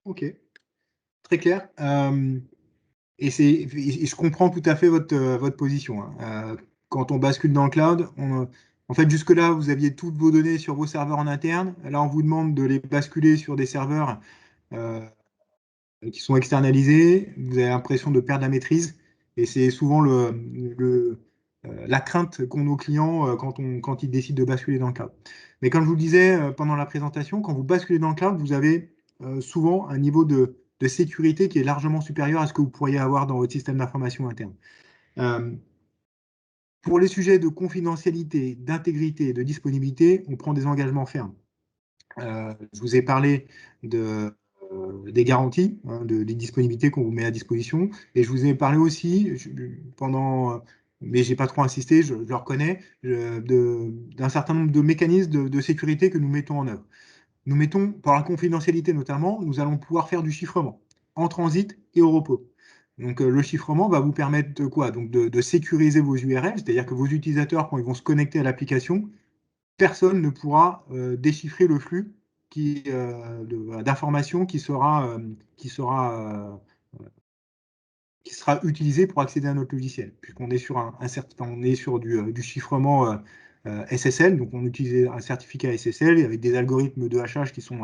Ok, très clair. Et je comprends tout à fait votre position, hein. Quand on bascule dans le cloud, en fait, jusque-là, vous aviez toutes vos données sur vos serveurs en interne. Là, on vous demande de les basculer sur des serveurs qui sont externalisés. Vous avez l'impression de perdre la maîtrise. Et c'est souvent la crainte qu'ont nos clients quand ils décident de basculer dans le cloud. Mais comme je vous le disais pendant la présentation, quand vous basculez dans le cloud, vous avez souvent un niveau de sécurité qui est largement supérieur à ce que vous pourriez avoir dans votre système d'information interne. Pour les sujets de confidentialité, d'intégrité, de disponibilité, on prend des engagements fermes. Je vous ai parlé des garanties, hein, des disponibilités qu'on vous met à disposition, et je vous ai parlé aussi, mais j'ai pas trop insisté, je le reconnais, d'un certain nombre de mécanismes de sécurité que nous mettons en œuvre. Nous mettons, pour la confidentialité notamment, nous allons pouvoir faire du chiffrement en transit et au repos. Donc le chiffrement va vous permettre de quoi? Donc de sécuriser vos URL, c'est-à-dire que vos utilisateurs, quand ils vont se connecter à l'application, personne ne pourra déchiffrer le flux d'informations qui sera utilisé pour accéder à notre logiciel, puisqu'on est sur on est sur du chiffrement SSL, donc on utilise un certificat SSL avec des algorithmes de hachage qui sont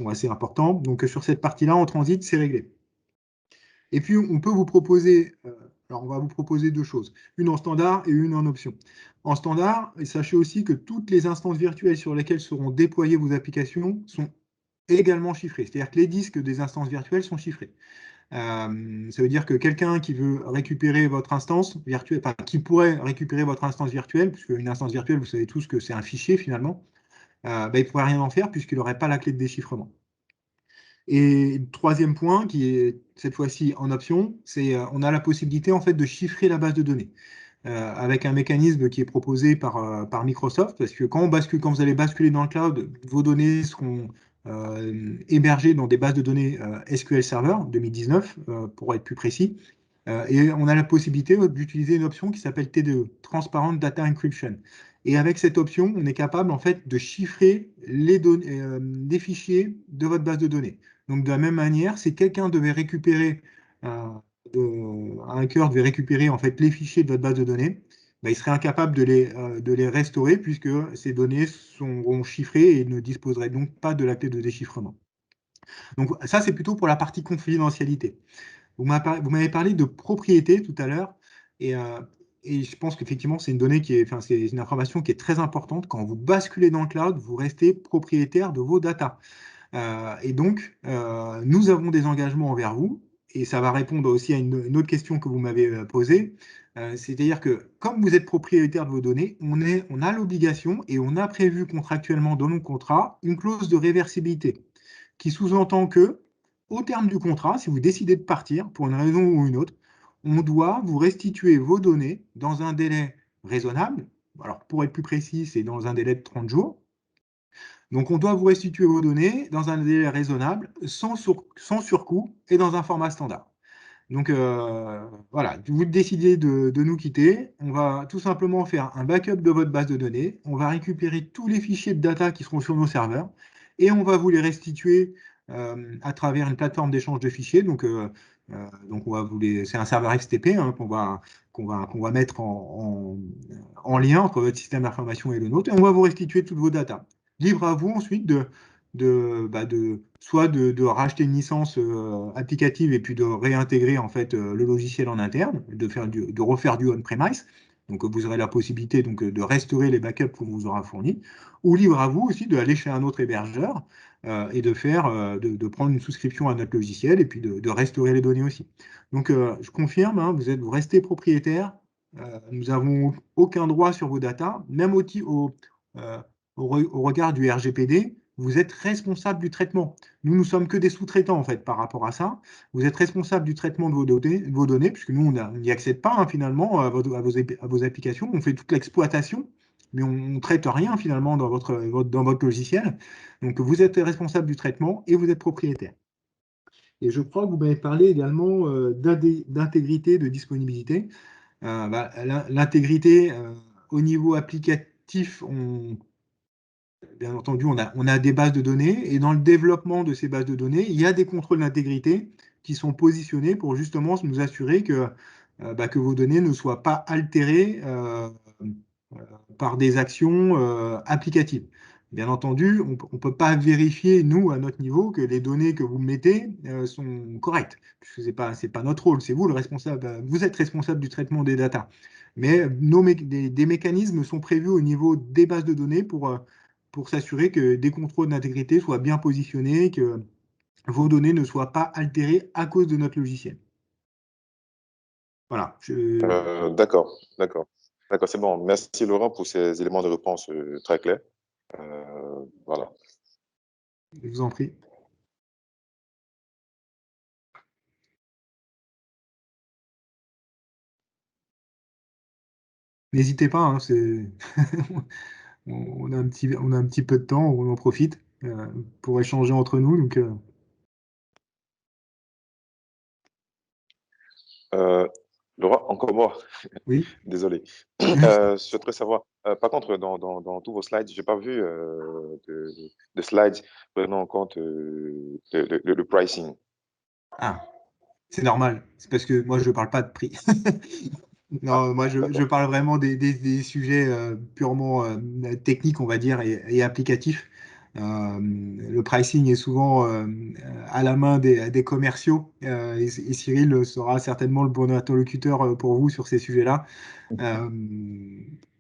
assez importants. Donc sur cette partie-là, en transit, c'est réglé. Et puis on peut vous proposer, alors on va vous proposer 2 choses, une en standard et une en option. En standard, sachez aussi que toutes les instances virtuelles sur lesquelles seront déployées vos applications sont également chiffrées, c'est-à-dire que les disques des instances virtuelles sont chiffrés. Ça veut dire que quelqu'un qui veut récupérer votre instance virtuelle, enfin, qui pourrait récupérer votre instance virtuelle, puisque une instance virtuelle, vous savez tous que c'est un fichier finalement, il ne pourrait rien en faire puisqu'il n'aurait pas la clé de déchiffrement. Et troisième point, qui est cette fois-ci en option, c'est on a la possibilité en fait de chiffrer la base de données avec un mécanisme qui est proposé par Microsoft, parce que quand vous allez basculer dans le cloud, vos données seront hébergées dans des bases de données SQL Server 2019, pour être plus précis. Et on a la possibilité d'utiliser une option qui s'appelle TDE, Transparent Data Encryption. Et avec cette option, on est capable en fait de chiffrer les fichiers de votre base de données. Donc de la même manière, si quelqu'un devait récupérer, un hacker devait récupérer en fait les fichiers de votre base de données, il serait incapable de les restaurer puisque ces données seront chiffrées et ne disposeraient donc pas de la clé de déchiffrement. Donc ça, c'est plutôt pour la partie confidentialité. Vous m'avez parlé de propriété tout à l'heure, et je pense qu'effectivement, c'est une information qui est très importante. Quand vous basculez dans le cloud, vous restez propriétaire de vos datas. Et donc, nous avons des engagements envers vous, et ça va répondre aussi à une autre question que vous m'avez posée. C'est-à-dire que, comme vous êtes propriétaire de vos données, on a l'obligation, et on a prévu contractuellement dans nos contrats, une clause de réversibilité, qui sous-entend que, au terme du contrat, si vous décidez de partir pour une raison ou une autre, on doit vous restituer vos données dans un délai raisonnable. Alors, pour être plus précis, c'est dans un délai de 30 jours. Donc, on doit vous restituer vos données dans un délai raisonnable, sans surcoût et dans un format standard. Donc, voilà, vous décidez de nous quitter. On va tout simplement faire un backup de votre base de données. On va récupérer tous les fichiers de data qui seront sur nos serveurs et on va vous les restituer à travers une plateforme d'échange de fichiers. Donc c'est un serveur FTP hein, qu'on va mettre en lien entre votre système d'information et le nôtre. Et on va vous restituer toutes vos datas. Libre à vous ensuite soit de racheter une licence applicative et puis de réintégrer en fait le logiciel en interne, de refaire du on-premise, Donc, vous aurez la possibilité donc, de restaurer les backups qu'on vous aura fournis, ou libre à vous aussi d'aller chez un autre hébergeur et de prendre une souscription à notre logiciel et puis de restaurer les données aussi. Donc, je confirme, hein, vous restez propriétaire. Nous n'avons aucun droit sur vos datas, même au regard du RGPD. Vous êtes responsable du traitement. Nous ne sommes que des sous-traitants en fait par rapport à ça. Vous êtes responsable du traitement de vos données puisque nous, on n'y accède pas hein, finalement à vos applications. On fait toute l'exploitation, mais on ne traite rien finalement dans votre logiciel. Donc, vous êtes responsable du traitement et vous êtes propriétaire. Et je crois que vous m'avez parlé également d'intégrité, de disponibilité. L'intégrité au niveau applicatif, bien entendu, on a des bases de données et dans le développement de ces bases de données, il y a des contrôles d'intégrité qui sont positionnés pour justement nous assurer que vos données ne soient pas altérées par des actions applicatives. Bien entendu, on ne peut pas vérifier, nous, à notre niveau, que les données que vous mettez sont correctes, puisque ce n'est pas notre rôle, c'est vous le responsable, vous êtes responsable du traitement des datas. Mais des mécanismes sont prévus au niveau des bases de données pour s'assurer que des contrôles d'intégrité soient bien positionnés, que vos données ne soient pas altérées à cause de notre logiciel. Voilà. D'accord, c'est bon. Merci Laurent pour ces éléments de réponse très clairs. Voilà. Je vous en prie. N'hésitez pas, hein, on a un petit peu de temps, on en profite pour échanger entre nous. Donc, Laurent, encore moi. oui. Désolé. Je souhaiterais savoir, par contre, dans tous vos slides, je n'ai pas vu de slides prenant en compte le pricing. Ah, c'est normal. C'est parce que moi, je ne parle pas de prix. Non, moi, je parle vraiment des sujets purement techniques, on va dire, et applicatifs. Le pricing est souvent à la main des commerciaux et Cyril sera certainement le bon interlocuteur pour vous sur ces sujets-là.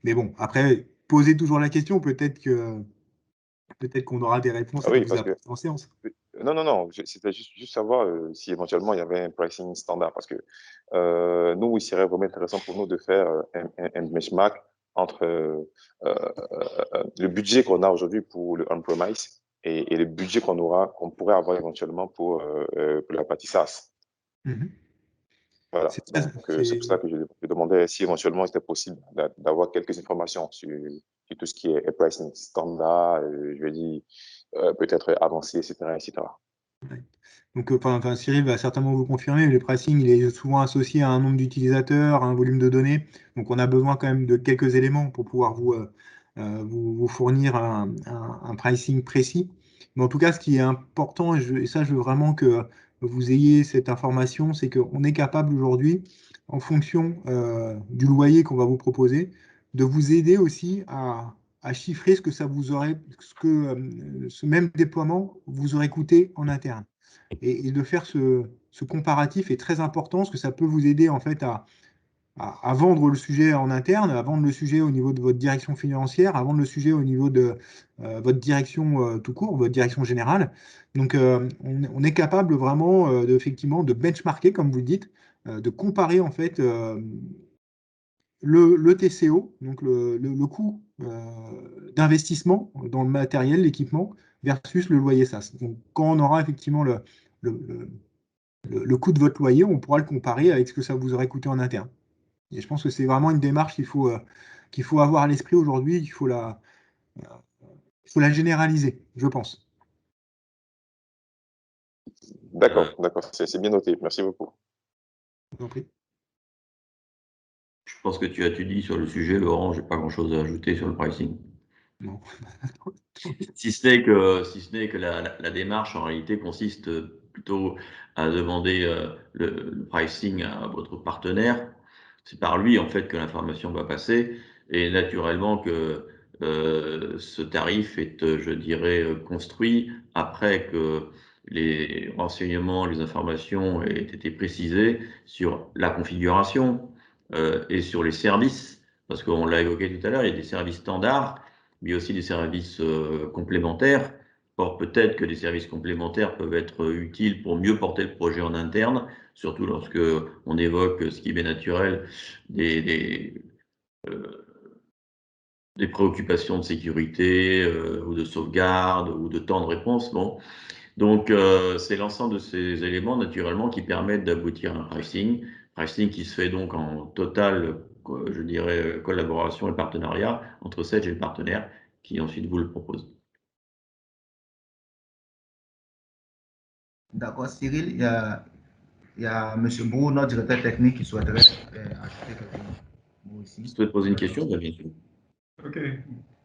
Mais bon, après, posez toujours la question, peut-être qu'on aura des réponses Ah à oui, vous parce que apporter en séance. non, c'était juste savoir si éventuellement il y avait un pricing standard, parce que nous, il serait vraiment intéressant pour nous de faire un benchmark entre le budget qu'on a aujourd'hui pour le on-premise et le budget qu'on pourrait avoir éventuellement pour la partie SaaS. Mhm. Voilà, donc c'est pour ça que je demandais si éventuellement c'était possible d'avoir quelques informations sur tout ce qui est pricing standard, je veux dire, peut-être avancé, etc., etc. Ouais. Donc, Cyril va certainement vous confirmer, le pricing, il est souvent associé à un nombre d'utilisateurs, à un volume de données. Donc, on a besoin quand même de quelques éléments pour pouvoir vous fournir un pricing précis. Mais en tout cas, ce qui est important, et ça, je veux vraiment que vous ayez cette information, c'est qu'on est capable aujourd'hui, en fonction du loyer qu'on va vous proposer, de vous aider aussi à chiffrer ce que ça vous aurait, ce même déploiement vous aurait coûté en interne. Et de faire ce comparatif est très important parce que ça peut vous aider en fait à vendre le sujet en interne, à vendre le sujet au niveau de votre direction financière, à vendre le sujet au niveau de votre direction tout court, votre direction générale. Donc, on est capable vraiment effectivement de benchmarker, comme vous le dites, de comparer en fait le TCO, donc le coût d'investissement dans le matériel, l'équipement, versus le loyer SaaS. Donc, quand on aura effectivement le coût de votre loyer, on pourra le comparer avec ce que ça vous aurait coûté en interne. Et je pense que c'est vraiment une démarche qu'il faut avoir à l'esprit aujourd'hui, il faut la généraliser, je pense. D'accord, c'est bien noté. Merci beaucoup. Je vous en prie. Je pense que tu as tout dit sur le sujet, Laurent. Je n'ai pas grand-chose à ajouter sur le pricing. Non. Si ce n'est que la démarche, en réalité, consiste plutôt à demander le pricing à votre partenaire. C'est par lui, en fait, que l'information va passer. Et naturellement que ce tarif est, je dirais, construit après que les renseignements, les informations aient été précisés sur la configuration et sur les services parce qu'on l'a évoqué tout à l'heure, il y a des services standards, mais aussi des services complémentaires. Or, peut-être que des services complémentaires peuvent être utiles pour mieux porter le projet en interne, surtout lorsque on évoque ce qui est naturel des préoccupations de sécurité ou de sauvegarde ou de temps de réponse. Bon. Donc, c'est l'ensemble de ces éléments, naturellement, qui permettent d'aboutir à un pricing qui se fait donc en totale, je dirais, collaboration et partenariat entre Sage et le partenaire, qui ensuite vous le propose. D'accord, Cyril, il y a M. Brou, notre directeur technique, qui souhaiterait ajouter quelque chose. Si tu souhaites poser une question, bien sûr. Ok.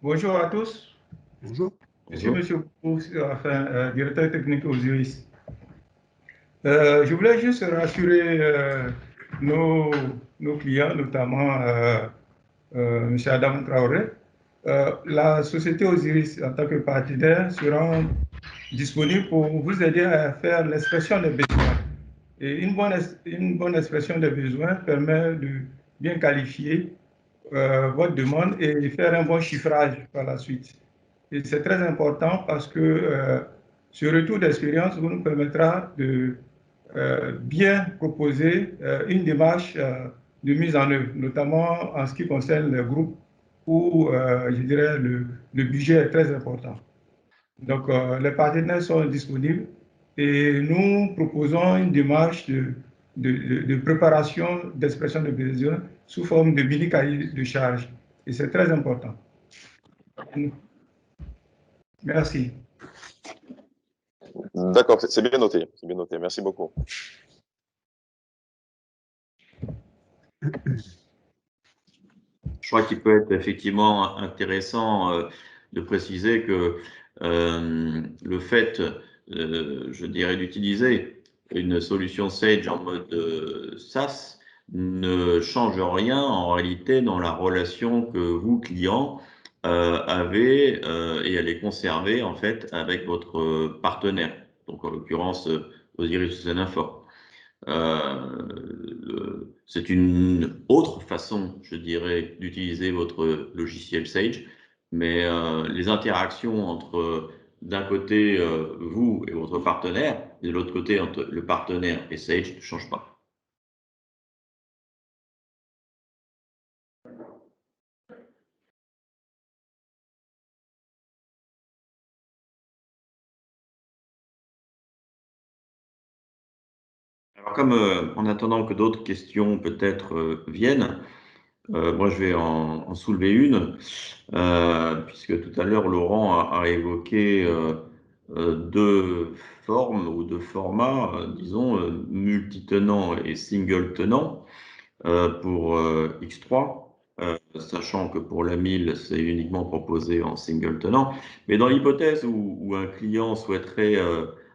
Bonjour à tous. Bonjour. Je suis M. Brou, directeur technique Osiris. Je voulais juste rassurer nos clients, notamment M. Adam Traoré. La société Osiris, en tant que partenaire, sera disponible pour vous aider à faire l'expression des besoins. Et une bonne expression des besoins permet de bien qualifier votre demande et faire un bon chiffrage par la suite. Et c'est très important parce que ce retour d'expérience vous nous permettra de bien proposer une démarche de mise en œuvre, notamment en ce qui concerne les groupes où, je dirais, le budget est très important. Donc, les partenaires sont disponibles et nous proposons une démarche de préparation d'expression de besoins sous forme de mini-cahier de charge. Et c'est très important. Merci. D'accord, c'est bien noté. C'est bien noté. Merci beaucoup. Je crois qu'il peut être effectivement intéressant de préciser que le fait, je dirais, d'utiliser une solution Sage en mode SaaS ne change rien en réalité dans la relation que vous, clients, avez et allez conserver en fait avec votre partenaire. Donc en l'occurrence, Osiris Oceaninfor. C'est une autre façon, je dirais, d'utiliser votre logiciel Sage, mais les interactions entre, d'un côté, vous et votre partenaire, et de l'autre côté, entre le partenaire et Sage, ne changent pas. Alors, comme en attendant que d'autres questions peut-être viennent, moi je vais en soulever une, puisque tout à l'heure Laurent a évoqué deux formes ou deux formats, disons, multitenant et single tenant pour X3, sachant que pour la 1000, c'est uniquement proposé en single tenant. Mais dans l'hypothèse où un client souhaiterait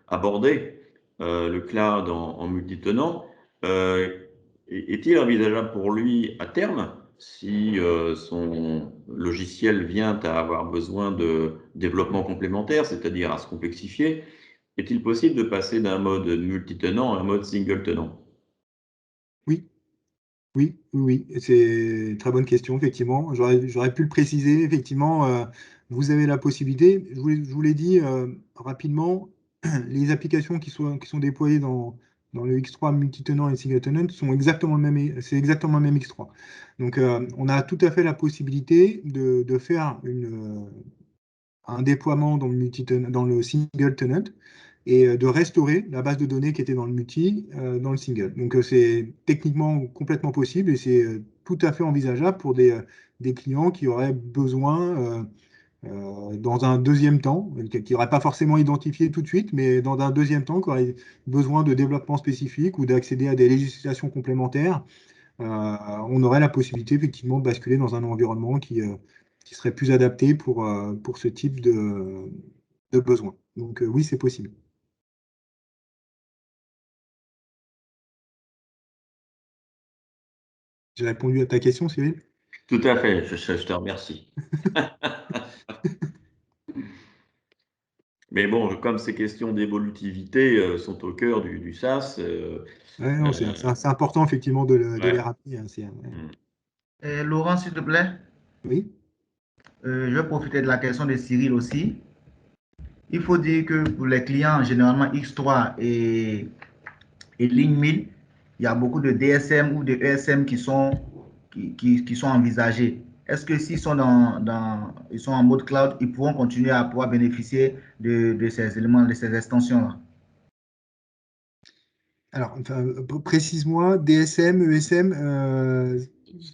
aborder le cloud en multitenant, est-il envisageable pour lui à terme, si son logiciel vient à avoir besoin de développement complémentaire, c'est-à-dire à se complexifier, est-il possible de passer d'un mode multitenant à un mode single tenant? Oui, c'est une très bonne question, effectivement. J'aurais pu le préciser, effectivement, vous avez la possibilité. Je vous l'ai dit rapidement, les applications qui sont déployées dans le X3 multitenant et single tenant sont exactement c'est exactement le même X3. Donc, on a tout à fait la possibilité de faire un déploiement dans le single tenant et de restaurer la base de données qui était dans le multi dans le single. Donc c'est techniquement complètement possible et c'est tout à fait envisageable pour des clients qui auraient besoin dans un deuxième temps, qui n'auraient pas forcément identifié tout de suite, mais dans un deuxième temps, qui auraient besoin de développement spécifique ou d'accéder à des législations complémentaires. On aurait la possibilité effectivement de basculer dans un environnement qui serait plus adapté pour ce type de besoin. Donc oui, c'est possible. J'ai répondu à ta question, Cyril? Tout à fait, je te remercie. Mais bon, comme ces questions d'évolutivité sont au cœur du SaaS. Ouais, non, c'est important effectivement de les rappeler. Laurent, s'il te plaît, Oui. je vais profiter de la question de Cyril aussi. Il faut dire que pour les clients, généralement X3 et ligne 1000, il y a beaucoup de DSM ou de ESM qui sont envisagés. Est-ce que s'ils sont ils sont en mode cloud, ils pourront continuer à pouvoir bénéficier de ces éléments, de ces extensions-là? Alors, enfin, précise-moi, DSM, ESM.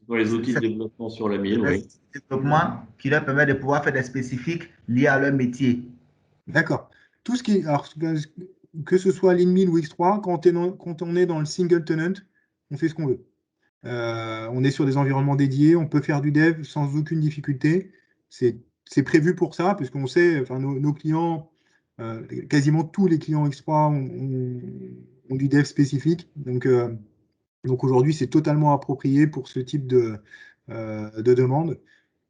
Pour les outils de développement sur le 1000, oui. Développement qui leur permet de pouvoir faire des spécifiques liés à leur métier. D'accord. Tout ce qui est, alors, que ce soit Lean 1000 ou X3, quand on est dans le single tenant, on fait ce qu'on veut. On est sur des environnements dédiés, on peut faire du dev sans aucune difficulté. C'est prévu pour ça, puisqu'on sait, enfin, nos clients, quasiment tous les clients X3 ont du dev spécifique. Donc aujourd'hui, c'est totalement approprié pour ce type de demande.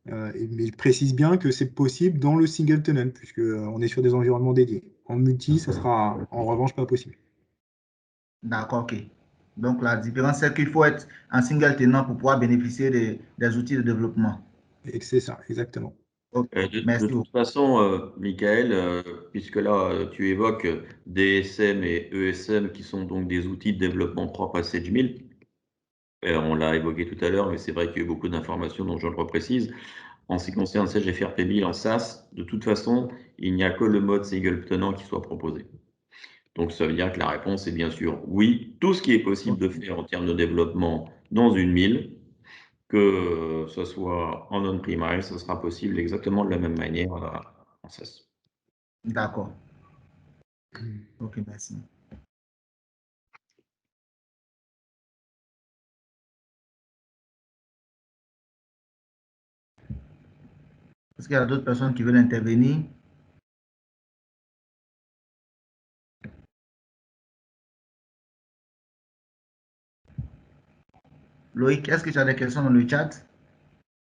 Mais je précise bien que c'est possible dans le single tenant, puisqu'on est sur des environnements dédiés. En multi, ça sera en revanche pas possible. D'accord, ok. Donc la différence, c'est qu'il faut être un single tenant pour pouvoir bénéficier des outils de développement. Et c'est ça, exactement. Okay. De toute façon, Michael, puisque là, tu évoques DSM et ESM qui sont donc des outils de développement propres à Sage 1000. On l'a évoqué tout à l'heure, mais c'est vrai qu'il y a eu beaucoup d'informations, donc je le reprécise. En ce qui concerne Sage FRP 1000 en SaaS, de toute façon, il n'y a que le mode single tenant qui soit proposé. Donc ça veut dire que la réponse est bien sûr oui. Tout ce qui est possible de faire en termes de développement dans une 1000, que ce soit en on-premise, ce sera possible exactement de la même manière en SaaS. D'accord. Ok, merci. Est-ce qu'il y a d'autres personnes qui veulent intervenir? Loïc, est-ce que tu as des questions dans le chat?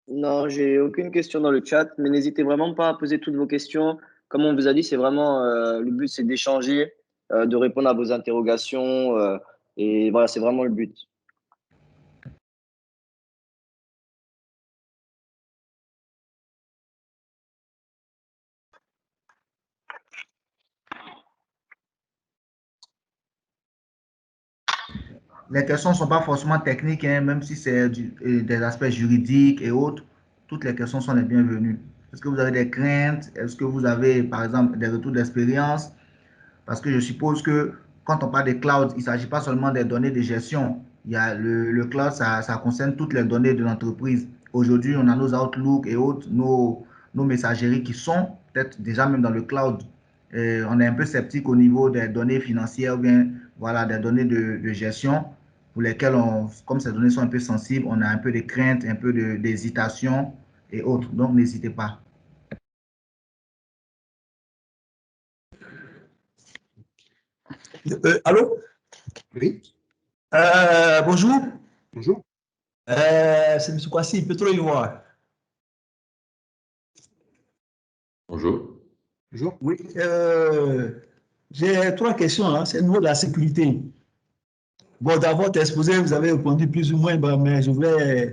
Non, j'ai aucune question dans le chat, mais n'hésitez vraiment pas à poser toutes vos questions. Comme on vous a dit, c'est vraiment le but, c'est d'échanger, de répondre à vos interrogations, et voilà, c'est vraiment le but. Les questions ne sont pas forcément techniques, hein, même si c'est des aspects juridiques et autres. Toutes les questions sont les bienvenues. Est-ce que vous avez des craintes? Est-ce que vous avez, par exemple, des retours d'expérience? Parce que je suppose que quand on parle de cloud, il ne s'agit pas seulement des données de gestion. Il y a le cloud, ça concerne toutes les données de l'entreprise. Aujourd'hui, on a nos Outlook et autres, nos messageries qui sont peut-être déjà même dans le cloud. Et on est un peu sceptique au niveau des données financières ou bien voilà, des données de gestion pour lesquelles, comme ces données sont un peu sensibles, on a un peu de crainte, un peu d'hésitation et autres. Donc, n'hésitez pas. Allô? Oui. Bonjour. Bonjour. C'est M. Kwasi, Petro-Ivoire. Bonjour. Bonjour. Oui. J'ai 3 questions. Hein. C'est au niveau de la sécurité. Bon, dans votre exposé, vous avez répondu plus ou moins, mais je voulais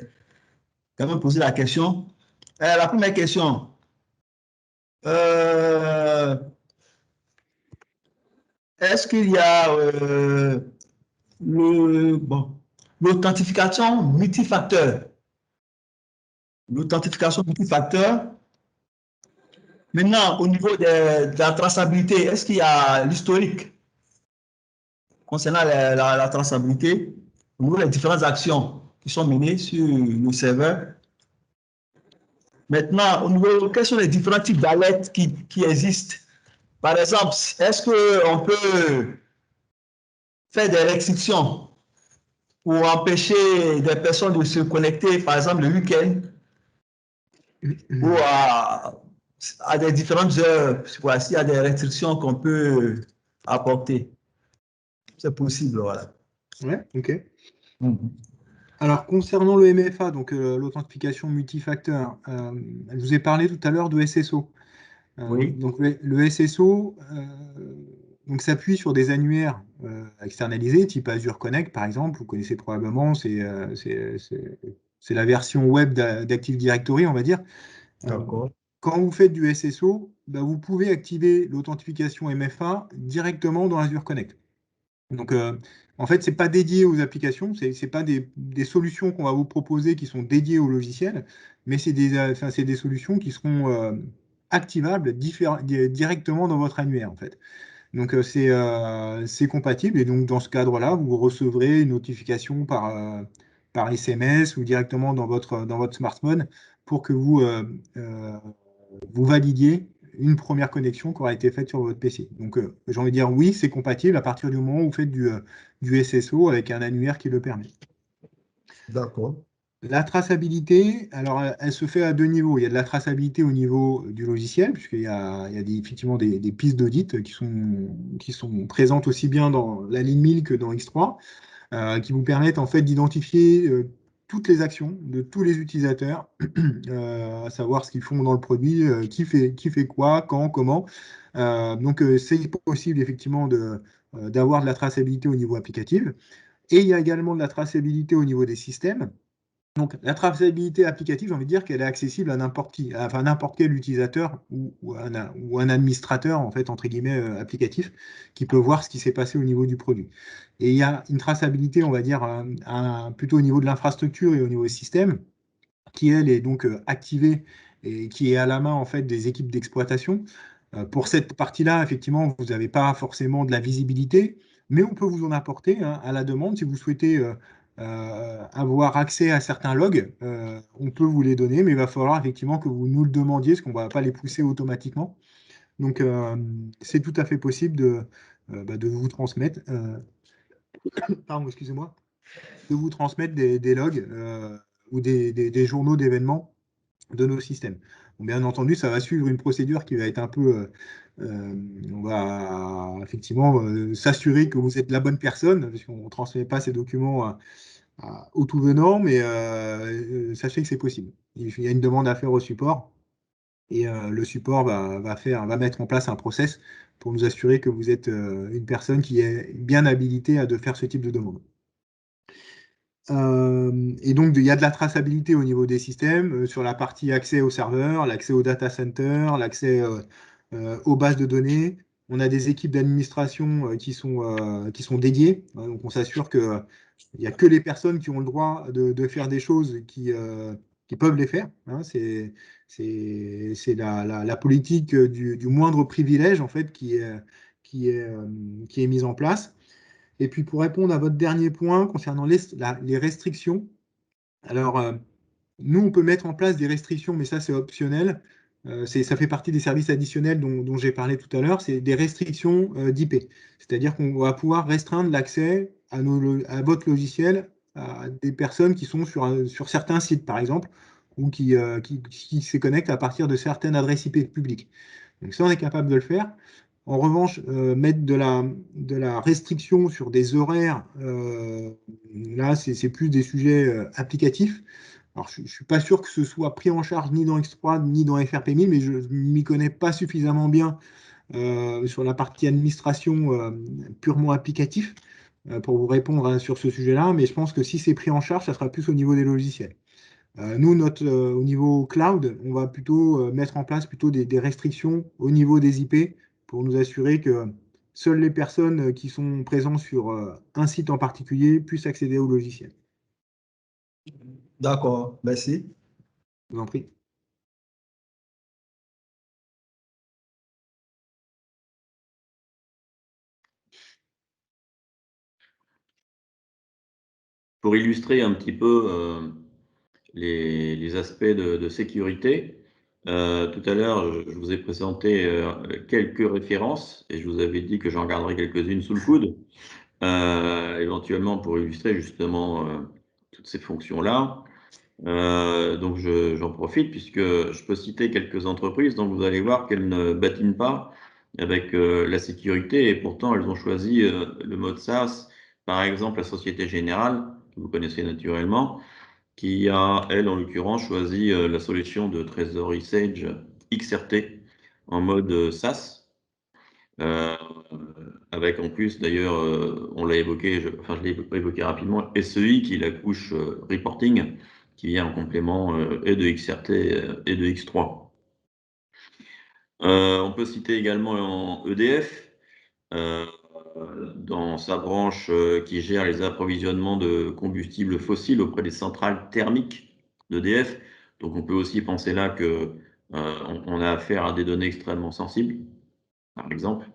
quand même poser la question. La première question. Est-ce qu'il y a l'authentification multifacteur? L'authentification multifacteur. Maintenant, au niveau de la traçabilité, est-ce qu'il y a l'historique concernant la traçabilité, au niveau des différentes actions qui sont menées sur le serveur? Maintenant, au niveau, quels sont les différents types d'alertes qui existent? Par exemple, est-ce qu'on peut faire des restrictions pour empêcher des personnes de se connecter, par exemple, le week-end ou à des différentes heures? Voici, il y a des restrictions qu'on peut apporter. C'est possible, voilà. Ouais, ok. Alors, concernant le MFA, donc l'authentification multifacteur, je vous ai parlé tout à l'heure de SSO. Oui. Donc, le SSO donc, s'appuie sur des annuaires externalisés, type Azure Connect, par exemple. Vous connaissez probablement, c'est c'est la version web d'Active Directory, on va dire. D'accord. Quand vous faites du SSO, bah, vous pouvez activer l'authentification MFA directement dans Azure Connect. Donc, en fait, ce n'est pas dédié aux applications, ce n'est pas des solutions qu'on va vous proposer qui sont dédiées au logiciel, mais c'est des solutions qui seront activables directement dans votre annuaire, en fait. Donc, c'est compatible, et donc dans ce cadre-là, vous recevrez une notification par SMS ou directement dans votre smartphone pour que vous validiez une première connexion qui aura été faite sur votre PC. Donc, j'ai envie de dire oui, c'est compatible à partir du moment où vous faites du SSO avec un annuaire qui le permet. D'accord. La traçabilité, alors elle se fait à deux niveaux. Il y a de la traçabilité au niveau du logiciel, puisqu'il y a effectivement des pistes d'audit qui sont présentes aussi bien dans la ligne 1000 que dans X3, qui vous permettent en fait d'identifier toutes les actions de tous les utilisateurs, à savoir ce qu'ils font dans le produit, qui fait quoi, quand, comment. Donc, c'est possible effectivement d'avoir de la traçabilité au niveau applicatif. Et il y a également de la traçabilité au niveau des systèmes. Donc, la traçabilité applicative, j'ai envie de dire qu'elle est accessible à n'importe qui, enfin n'importe quel utilisateur ou un administrateur, en fait, entre guillemets, applicatif, qui peut voir ce qui s'est passé au niveau du produit. Et il y a une traçabilité, on va dire, plutôt au niveau de l'infrastructure et au niveau des systèmes, qui, elle, est donc activée et qui est à la main, en fait, des équipes d'exploitation. Pour cette partie-là, effectivement, vous n'avez pas forcément de la visibilité, mais on peut vous en apporter à la demande si vous souhaitez avoir accès à certains logs, on peut vous les donner, mais il va falloir effectivement que vous nous le demandiez, parce qu'on ne va pas les pousser automatiquement. Donc, c'est tout à fait possible de vous transmettre, pardon, excusez-moi, de vous transmettre des logs ou des journaux d'événements de nos systèmes. Bon, bien entendu, ça va suivre une procédure qui va être un peu... on va effectivement s'assurer que vous êtes la bonne personne, parce qu'on ne transmet pas ces documents au tout venant, mais sachez que c'est possible. Il y a une demande à faire au support, et le support va mettre en place un process pour nous assurer que vous êtes une personne qui est bien habilitée à faire ce type de demande. Et donc, il y a de la traçabilité au niveau des systèmes, sur la partie accès au serveur, l'accès au data center, l'accès aux bases de données. On a des équipes d'administration qui sont dédiées. Donc, on s'assure qu'il n'y a que les personnes qui ont le droit de faire des choses qui peuvent les faire. Hein. C'est la politique du moindre privilège, en fait, qui est mise en place. Et puis, pour répondre à votre dernier point concernant les restrictions, alors, nous, on peut mettre en place des restrictions, mais ça, c'est optionnel. Ça fait partie des services additionnels dont j'ai parlé tout à l'heure. C'est des restrictions d'IP. C'est-à-dire qu'on va pouvoir restreindre l'accès à votre logiciel à des personnes qui sont sur certains sites, par exemple, ou qui se connectent à partir de certaines adresses IP publiques. Donc, ça, on est capable de le faire. En revanche, mettre de la restriction sur des horaires, là, c'est plus des sujets applicatifs. Alors, je ne suis pas sûr que ce soit pris en charge ni dans X3 ni dans FRP1000, mais je ne m'y connais pas suffisamment bien sur la partie administration purement applicatif pour vous répondre sur ce sujet-là. Mais je pense que si c'est pris en charge, ça sera plus au niveau des logiciels. Nous, au niveau cloud, on va plutôt mettre en place plutôt des restrictions au niveau des IP pour nous assurer que seules les personnes qui sont présentes sur un site en particulier puissent accéder au logiciel. D'accord, merci. Je vous en prie. Pour illustrer un petit peu les aspects de sécurité, tout à l'heure, je vous ai présenté quelques références et je vous avais dit que j'en garderai quelques-unes sous le coude, éventuellement pour illustrer justement toutes ces fonctions-là. Donc, j'en profite puisque je peux citer quelques entreprises dont vous allez voir qu'elles ne bâtinent pas avec la sécurité et pourtant elles ont choisi le mode SaaS. Par exemple, la Société Générale, que vous connaissez naturellement, qui a, elle, en l'occurrence, choisi la solution de trésorerie Sage XRT en mode SaaS. Avec en plus, d'ailleurs, on l'a évoqué, je l'ai évoqué rapidement, SEI, qui est la couche reporting, qui vient en complément et de XRT et de X3. On peut citer également EDF, dans sa branche qui gère les approvisionnements de combustibles fossiles auprès des centrales thermiques d'EDF. Donc on peut aussi penser là que on a affaire à des données extrêmement sensibles, par exemple.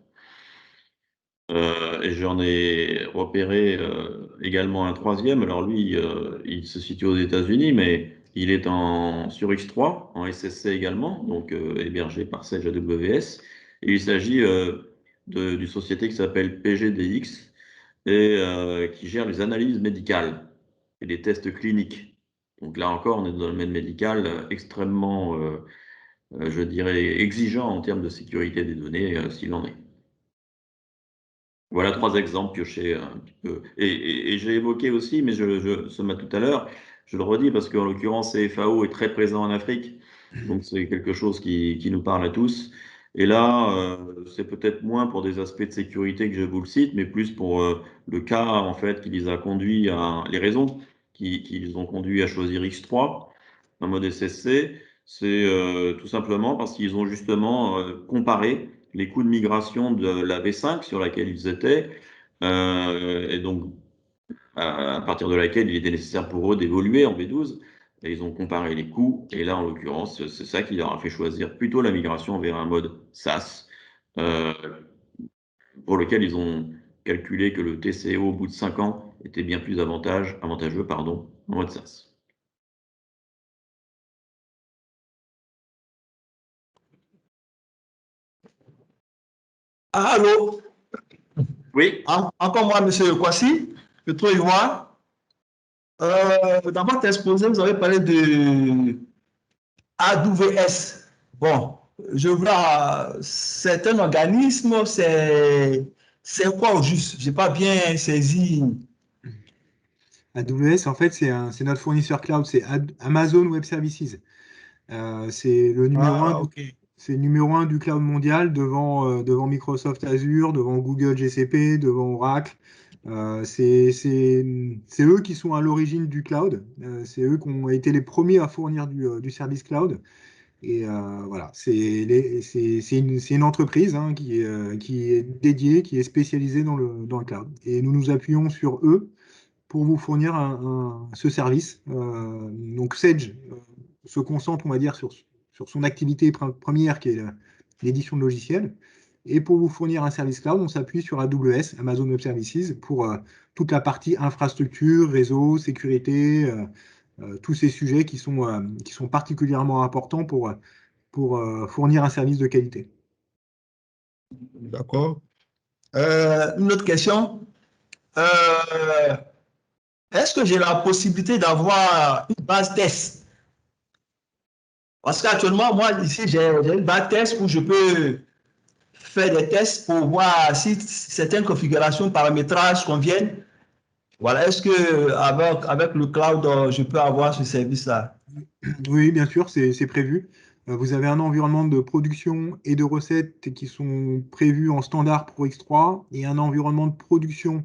Et j'en ai repéré également un troisième. Alors lui, il se situe aux États-Unis, mais il est sur X3, en SSC également, donc hébergé par Sage AWS. Et il s'agit d'une société qui s'appelle PGDX et qui gère les analyses médicales et les tests cliniques. Donc là encore, on est dans le domaine médical extrêmement, je dirais, exigeant en termes de sécurité des données, s'il en est. Voilà 3 exemples piochés un petit peu. Et j'ai évoqué aussi, mais ce matin tout à l'heure, je le redis parce qu'en l'occurrence, CFAO est très présent en Afrique, donc c'est quelque chose qui nous parle à tous. Et là, c'est peut-être moins pour des aspects de sécurité que je vous le cite, mais plus pour le cas en fait qui les a conduits les raisons qui les ont conduits à choisir X3 en mode SSC, c'est tout simplement parce qu'ils ont justement comparé les coûts de migration de la V5 sur laquelle ils étaient, et donc à partir de laquelle il était nécessaire pour eux d'évoluer en V12. Et ils ont comparé les coûts, et là en l'occurrence, c'est ça qui leur a fait choisir plutôt la migration vers un mode SaaS, pour lequel ils ont calculé que le TCO au bout de 5 ans était bien plus avantageux en mode SaaS. Allô? Oui. Encore moi, monsieur Kwasi, Petro Ivoire. Dans votre exposé, vous avez parlé de AWS. Bon, je vois, c'est un organisme, c'est quoi au juste? Je n'ai pas bien saisi. AWS, en fait, c'est notre fournisseur cloud, c'est Amazon Web Services. C'est le numéro 1 du cloud mondial devant Microsoft Azure, devant Google GCP, devant Oracle. C'est eux qui sont à l'origine du cloud. C'est eux qui ont été les premiers à fournir du service cloud. Et voilà, c'est une entreprise qui est dédiée, qui est spécialisée dans le cloud. Et nous nous appuyons sur eux pour vous fournir ce service. Donc Sage se concentre, on va dire, sur son activité première qui est l'édition de logiciels. Et pour vous fournir un service cloud, on s'appuie sur AWS, Amazon Web Services, pour toute la partie infrastructure, réseau, sécurité, tous ces sujets qui sont particulièrement importants pour fournir un service de qualité. D'accord. Une autre question. Est-ce que j'ai la possibilité d'avoir une base test? Parce qu'actuellement, moi, ici, j'ai une base test où je peux faire des tests pour voir si certaines configurations, paramétrages conviennent. Voilà, est-ce que avec le cloud, je peux avoir ce service-là? Oui, bien sûr, c'est prévu. Vous avez un environnement de production et de recettes qui sont prévus en standard pour X3 et un environnement de production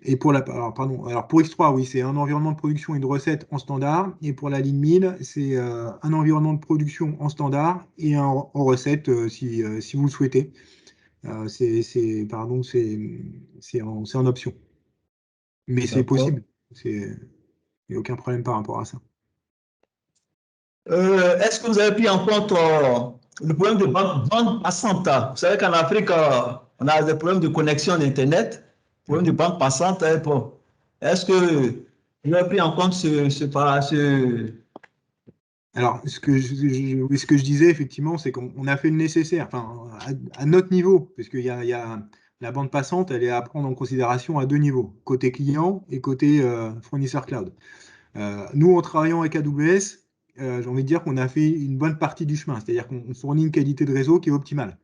et pour pour X3, oui, c'est un environnement de production et de recettes en standard, et pour la ligne 1000, c'est un environnement de production en standard et en recette si vous le souhaitez. C'est en option. Mais c'est possible. Il n'y a aucun problème par rapport à ça. Est-ce que vous avez pris en compte le problème de bande passante? Vous savez qu'en Afrique, on a des problèmes de connexion d'Internet, problème de bande passante. Est-ce que vous avez pris en compte Alors, ce que je disais, effectivement, c'est qu'on a fait le nécessaire, enfin, à notre niveau, parce qu'il y a la bande passante, elle est à prendre en considération à 2 niveaux, côté client et côté fournisseur cloud. Nous, en travaillant avec AWS, j'ai envie de dire qu'on a fait une bonne partie du chemin, c'est-à-dire qu'on fournit une qualité de réseau qui est optimale,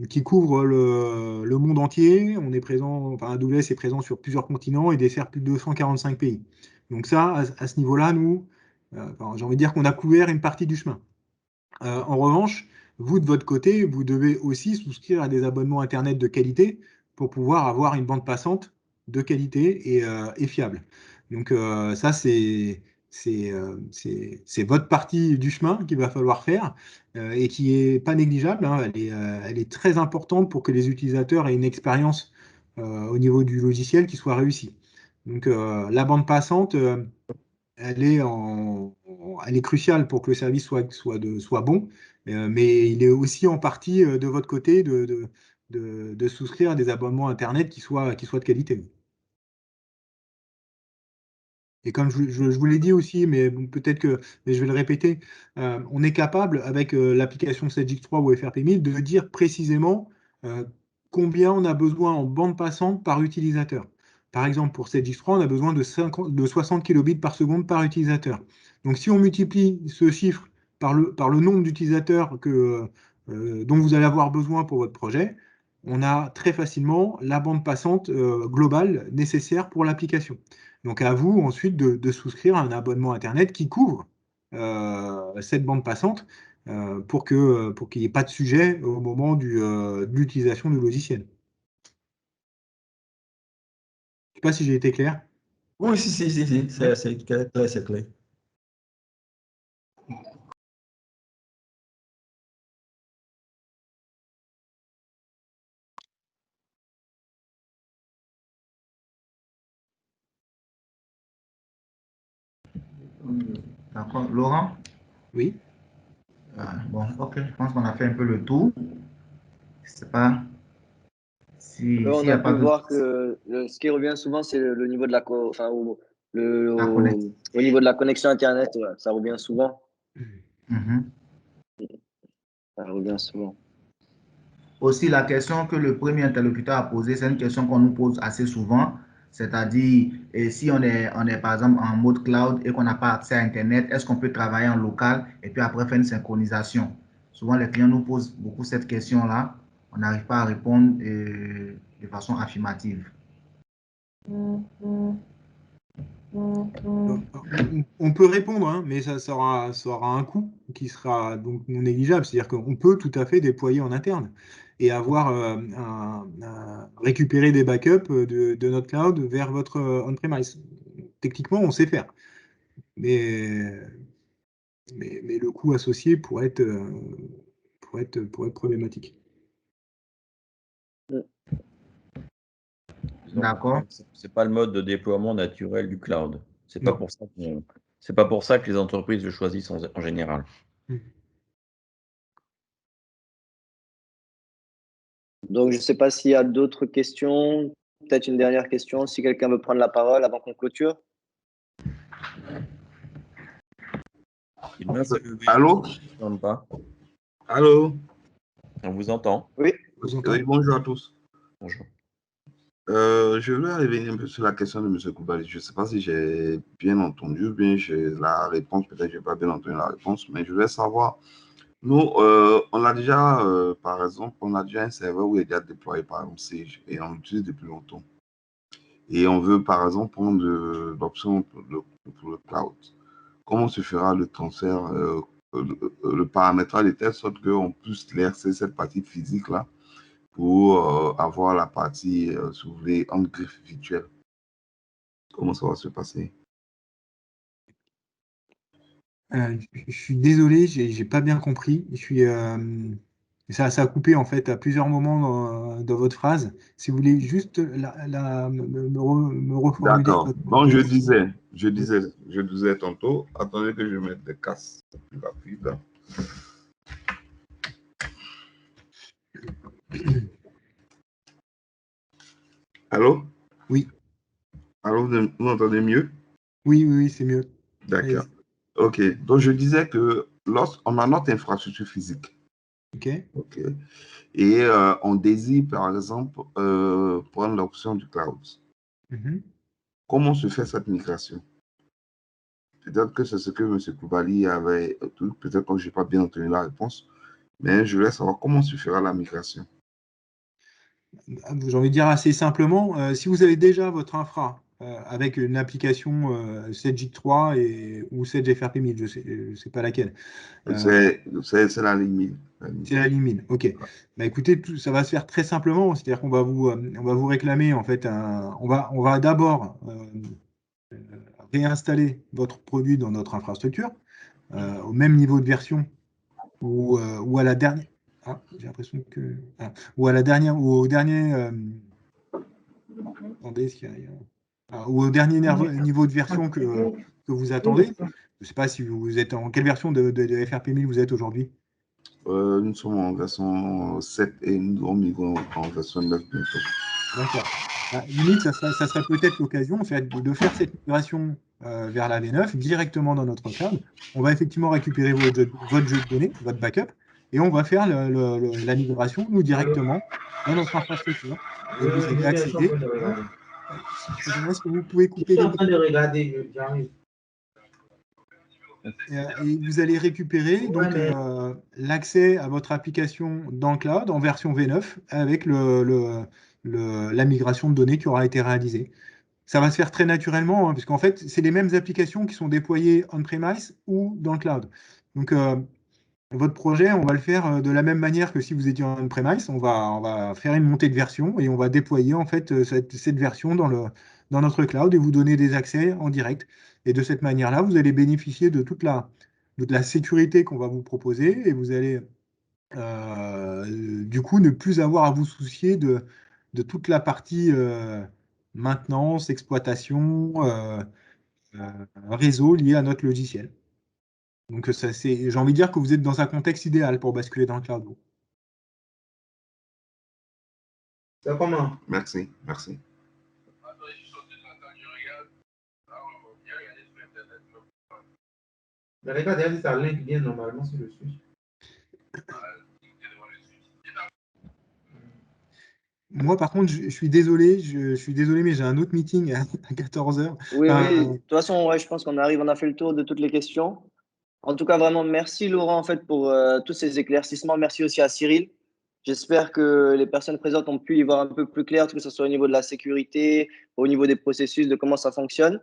qui couvre le monde entier. On est présent, enfin, AWS est présent sur plusieurs continents et dessert plus de 245 pays. Donc ça, à ce niveau-là, nous, j'ai envie de dire qu'on a couvert une partie du chemin. En revanche, vous, de votre côté, vous devez aussi souscrire à des abonnements Internet de qualité pour pouvoir avoir une bande passante de qualité et fiable. Donc ça, c'est votre partie du chemin qu'il va falloir faire et qui n'est pas négligeable, hein. Elle est très importante pour que les utilisateurs aient une expérience au niveau du logiciel qui soit réussie. Donc la bande passante, elle est cruciale pour que le service soit bon, mais il est aussi en partie de votre côté de souscrire à des abonnements Internet qui soient de qualité. Et comme je vous l'ai dit aussi, mais bon, peut-être que mais je vais le répéter, on est capable, avec l'application 7G3 ou FRP1000, de dire précisément combien on a besoin en bande passante par utilisateur. Par exemple, pour 7G3, on a besoin de 60 kilobits par seconde par utilisateur. Donc, si on multiplie ce chiffre par le nombre d'utilisateurs dont vous allez avoir besoin pour votre projet, on a très facilement la bande passante globale nécessaire pour l'application. Donc à vous ensuite de souscrire à un abonnement Internet qui couvre cette bande passante pour qu'il n'y ait pas de sujet au moment de l'utilisation du logiciel. Je ne sais pas si j'ai été clair. Oui, si, c'est clair, c'est clair. D'accord. Laurent? Oui. Bon, ok, je pense qu'on a fait un peu le tour. Je ne sais pas s'il On n'y a a pas pu de... voir que ce qui revient souvent, c'est le niveau de La connexion. au niveau de la connexion Internet. Ouais, ça revient souvent. Ça revient souvent. Aussi, la question que le premier interlocuteur a posée, c'est une question qu'on nous pose assez souvent. C'est-à-dire, si on est par exemple en mode cloud et qu'on n'a pas accès à Internet, est-ce qu'on peut travailler en local et puis après faire une synchronisation? Souvent, les clients nous posent beaucoup cette question-là. On n'arrive pas à répondre de façon affirmative. On peut répondre, hein, mais ça aura un coût qui sera donc non négligeable. C'est-à-dire qu'on peut tout à fait déployer en interne et avoir récupérer des backups de notre cloud vers votre on-premise. Techniquement, on sait faire. Mais le coût associé pourrait être problématique. D'accord. C'est pas le mode de déploiement naturel du cloud. C'est pas pour ça que les entreprises le choisissent en général. Donc, je ne sais pas s'il y a d'autres questions. Peut-être une dernière question, si quelqu'un veut prendre la parole avant qu'on clôture. Allô? Allô? On vous entend. Oui. Oui, bonjour à tous. Bonjour. Je voulais revenir un peu sur la question de M. Koubali. Je ne sais pas si j'ai bien entendu ou bien j'ai la réponse. Peut-être que je n'ai pas bien entendu la réponse, mais je voulais savoir. Nous, on a déjà, par exemple, on a déjà un serveur où il est déjà déployé, par exemple, Sage, et on l'utilise depuis longtemps. Et on veut, par exemple, prendre l'option pour le cloud. Comment se fera le transfert, le paramétrage de telle sorte qu'on puisse laisser cette partie physique-là pour avoir la partie, si vous voulez, en griffe virtuelle? Comment ça va se passer? Je suis désolé, j'ai pas bien compris. Ça a coupé en fait à plusieurs moments dans votre phrase. Si vous voulez juste me reformuler. D'accord. Donc je disais tantôt, attendez que je mette des casques plus rapide. Allô? Oui. Allô, vous m'entendez mieux? Oui, c'est mieux. D'accord. OK. Donc, je disais que lorsqu'on a notre infrastructure physique, OK, et on désire, par exemple, prendre l'option du cloud. Comment se fait cette migration? Peut-être que c'est ce que M. Koubali avait, peut-être que je n'ai pas bien entendu la réponse, mais je voulais savoir comment se fera la migration. J'ai envie de dire assez simplement, si vous avez déjà votre infra avec une application 7G3 ou 7GFRP1000, je ne sais pas laquelle. C'est la ligne 1000. C'est la ligne 1000, ok. Bah, écoutez, ça va se faire très simplement, c'est-à-dire qu'on va vous réclamer, en fait, on va d'abord réinstaller votre produit dans notre infrastructure au même niveau de version ou à la dernière. Ah, j'ai l'impression que. Ah, ou à la dernière, ou au dernier. Attendez, est-ce qu'il y a. Ou au dernier niveau de version que vous attendez. Je ne sais pas si vous êtes en quelle version de FRP 1000 vous êtes aujourd'hui. Nous sommes en version 7 et nous allons migrer en version 9 bientôt. D'accord. Limite, ça serait peut-être l'occasion en fait, de faire cette migration vers la V9 directement dans notre cloud. On va effectivement récupérer votre jeu de données, votre backup, et on va faire la migration, nous, directement dans notre infrastructure. Et vous allez accéder. Excusez-moi, est-ce que vous pouvez couper les... Je suis en train de regarder, j'arrive. Et vous allez récupérer donc l'accès à votre application dans le cloud en version V9 avec la migration de données qui aura été réalisée. Ça va se faire très naturellement, hein, puisqu'en fait, c'est les mêmes applications qui sont déployées on-premise ou dans le cloud. Donc, votre projet, on va le faire de la même manière que si vous étiez on-premise. On va faire une montée de version et on va déployer en fait cette version dans notre cloud et vous donner des accès en direct. Et de cette manière-là, vous allez bénéficier de toute la sécurité qu'on va vous proposer et vous allez du coup ne plus avoir à vous soucier de toute la partie maintenance, exploitation, réseau lié à notre logiciel. Donc, j'ai envie de dire que vous êtes dans un contexte idéal pour basculer dans le cloud. C'est comment? Merci, merci. Mais regarde, si ça link bien normalement sur le switch. Moi, par contre, je suis désolé, mais j'ai un autre meeting à 14h. Oui, oui. De toute façon, ouais, je pense qu'on arrive, on a fait le tour de toutes les questions. En tout cas, vraiment, merci Laurent en fait, pour tous ces éclaircissements. Merci aussi à Cyril. J'espère que les personnes présentes ont pu y voir un peu plus clair, que ce soit au niveau de la sécurité, au niveau des processus, de comment ça fonctionne.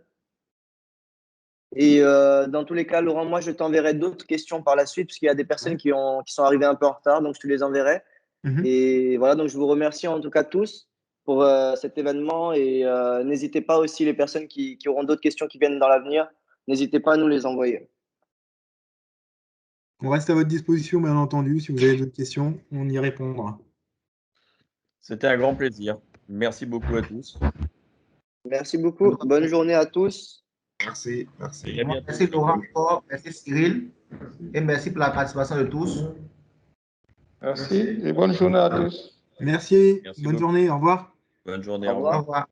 Et dans tous les cas, Laurent, moi, je t'enverrai d'autres questions par la suite, parce qu'il y a des personnes qui sont arrivées un peu en retard, donc je te les enverrai. Et voilà, donc je vous remercie en tout cas tous pour cet événement. Et n'hésitez pas aussi, les personnes qui auront d'autres questions qui viennent dans l'avenir, n'hésitez pas à nous les envoyer. On reste à votre disposition, bien entendu. Si vous avez d'autres questions, on y répondra. C'était un grand plaisir. Merci beaucoup à tous. Merci beaucoup. Bonne journée à tous. Merci, merci. Merci Laurent, merci Cyril, et merci pour la participation de tous. Merci et bonne journée à tous. Merci. Bonne journée. Au revoir. Bonne journée. Au revoir. Au revoir.